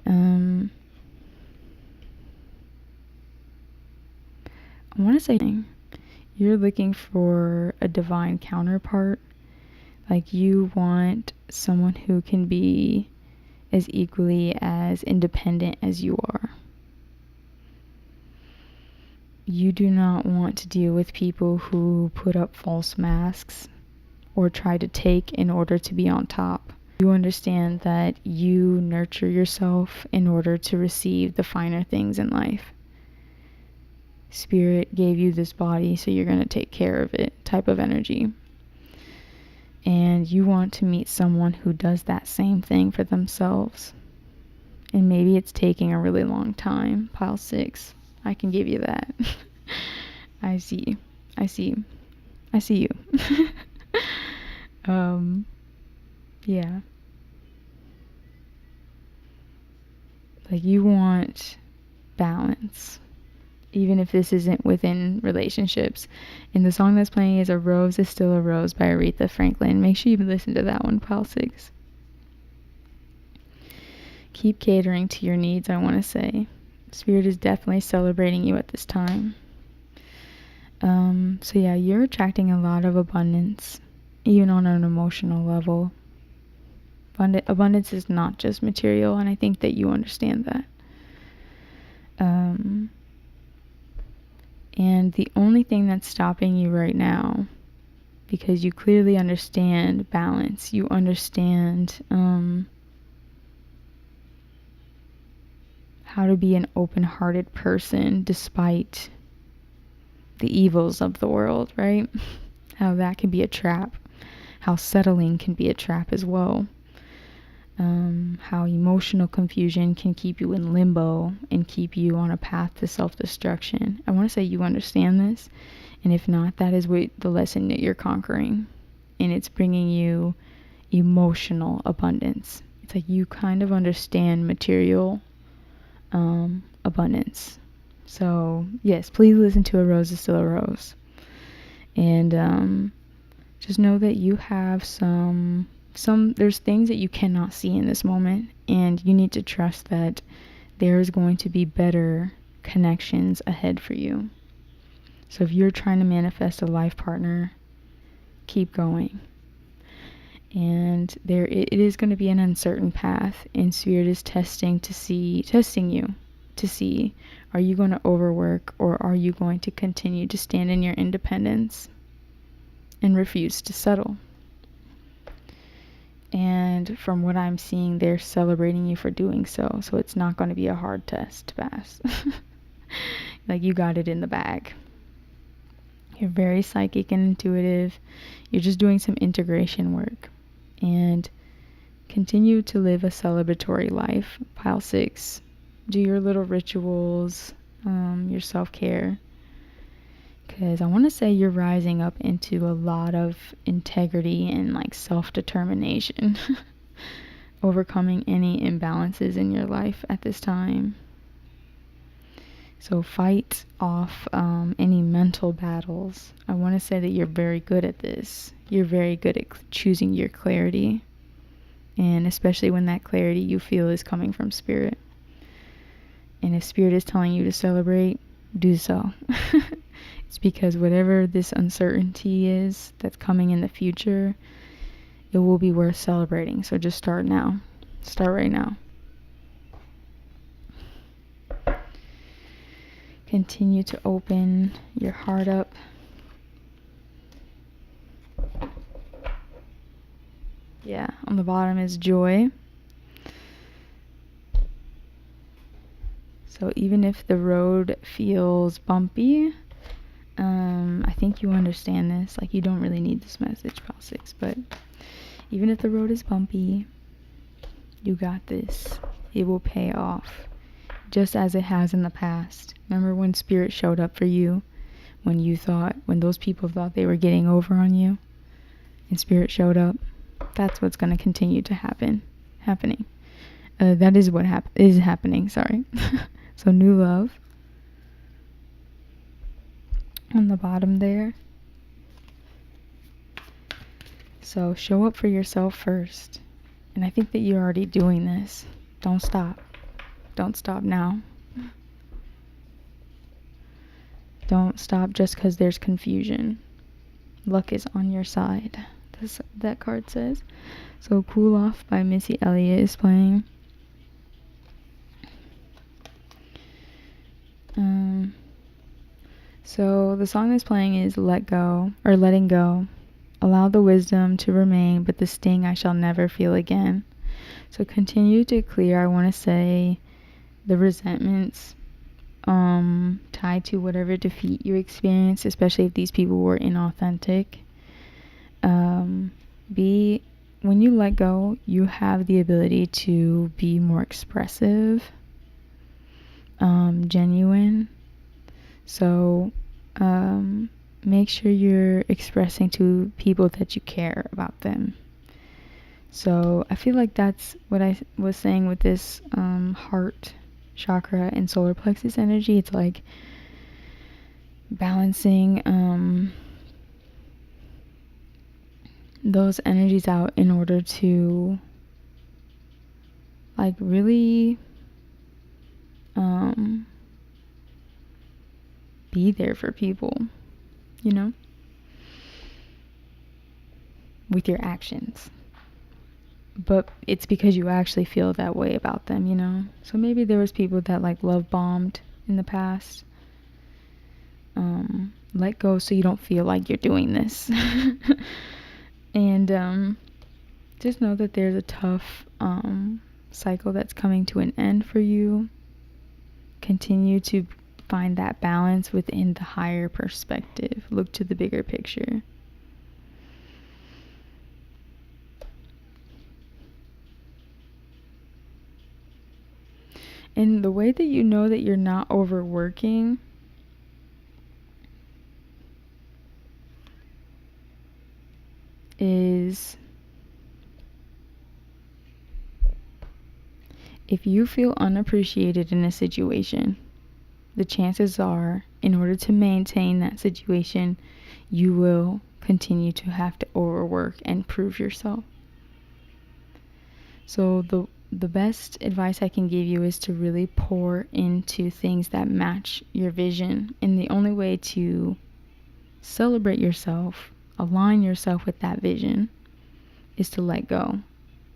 A: I want to say you're looking for a divine counterpart. Like you want someone who can be as equally as independent as you are. You do not want to deal with people who put up false masks or try to take in order to be on top. You understand that you nurture yourself in order to receive the finer things in life. Spirit gave you this body, so you're going to take care of it type of energy. And you want to meet someone who does that same thing for themselves. And maybe it's taking a really long time. Pile 6. I can give you that. I see you. Yeah. Like you want balance, even if this isn't within relationships. And the song that's playing is "A Rose Is Still a Rose" by Aretha Franklin. Make sure you listen to that one, Pile 6. Keep catering to your needs, I want to say. Spirit is definitely celebrating you at this time. So yeah, you're attracting a lot of abundance, even on an emotional level. Abundance is not just material, and I think that you understand that. And the only thing that's stopping you right now, because you clearly understand balance, you understand how to be an open-hearted person despite the evils of the world, right? How that can be a trap. How settling can be a trap as well. How emotional confusion can keep you in limbo and keep you on a path to self-destruction. I want to say you understand this, and if not, that is what the lesson that you're conquering, and it's bringing you emotional abundance. It's like you kind of understand material abundance. So yes, please listen to "A Rose Is Still a Rose," and just know that you have there's things that you cannot see in this moment, and you need to trust that there's going to be better connections ahead for you. So if you're trying to manifest a life partner, keep going. And it is going to be an uncertain path, and Spirit is testing you to see, are you going to overwork, or are you going to continue to stand in your independence and refuse to settle? And from what I'm seeing, they're celebrating you for doing so. So it's not going to be a hard test to pass. Like you got it in the bag. You're very psychic and intuitive. You're just doing some integration work. And continue to live a celebratory life. Pile 6. Do your little rituals, your self-care. Because I want to say you're rising up into a lot of integrity and like self-determination. Overcoming any imbalances in your life at this time. So fight off any mental battles. I want to say that you're very good at this. You're very good at choosing your clarity. And especially when that clarity you feel is coming from Spirit. And if Spirit is telling you to celebrate, do so. It's because whatever this uncertainty is that's coming in the future, it will be worth celebrating. So just start now. Start right now. Continue to open your heart up. Yeah, on the bottom is joy. So even if the road feels bumpy, I think you understand this. Like, you don't really need this message, Pile 6, but even if the road is bumpy, you got this. It will pay off, just as it has in the past. Remember when Spirit showed up for you, when those people thought they were getting over on you, and Spirit showed up? That's what's going to continue to happening. That is what is happening, sorry. So new love on the bottom there. So show up for yourself first. And I think that you're already doing this. Don't stop. Don't stop now. Don't stop just because there's confusion. Luck is on your side, that card says. So Cool Off by Missy Elliott is playing. So the song that's playing is Letting Go. Allow the wisdom to remain, but the sting I shall never feel again. So continue to clear, I want to say, the resentments tied to whatever defeat you experienced, especially if these people were inauthentic. When you let go, you have the ability to be more expressive, genuine. So make sure you're expressing to people that you care about them. So I feel like that's what I was saying with this heart chakra and solar plexus energy. It's like balancing those energies out in order to like really be there for people, you know, with your actions. But it's because you actually feel that way about them, you know. So maybe there was people that like love bombed in the past. Let go so you don't feel like you're doing this. And just know that there's a tough cycle that's coming to an end for you. Continue to find that balance within the higher perspective. Look to the bigger picture. And the way that you know that you're not overworking is if you feel unappreciated in a situation, the chances are, in order to maintain that situation, you will continue to have to overwork and prove yourself. So the best advice I can give you is to really pour into things that match your vision. And the only way to celebrate yourself, align yourself with that vision, is to let go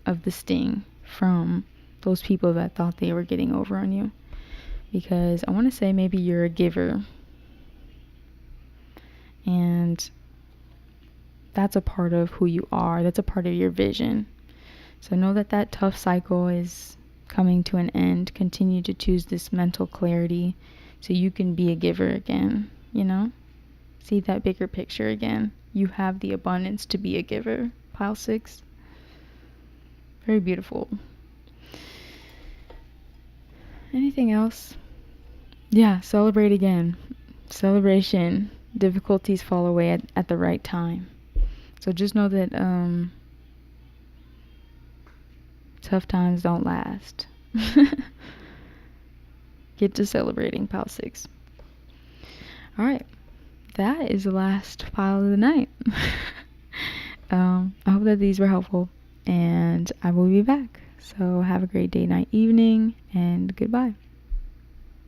A: of the sting from those people that thought they were getting over on you. Because I want to say maybe you're a giver. And that's a part of who you are. That's a part of your vision. So know that that tough cycle is coming to an end. Continue to choose this mental clarity so you can be a giver again, you know? See that bigger picture again. You have the abundance to be a giver. Pile 6. Very beautiful. Anything else? Yeah, celebrate again. Celebration. Difficulties fall away at the right time. So just know that tough times don't last. Get to celebrating, Pile 6. Alright. That is the last pile of the night. I hope that these were helpful, and I will be back. So have a great day, night, evening, and goodbye.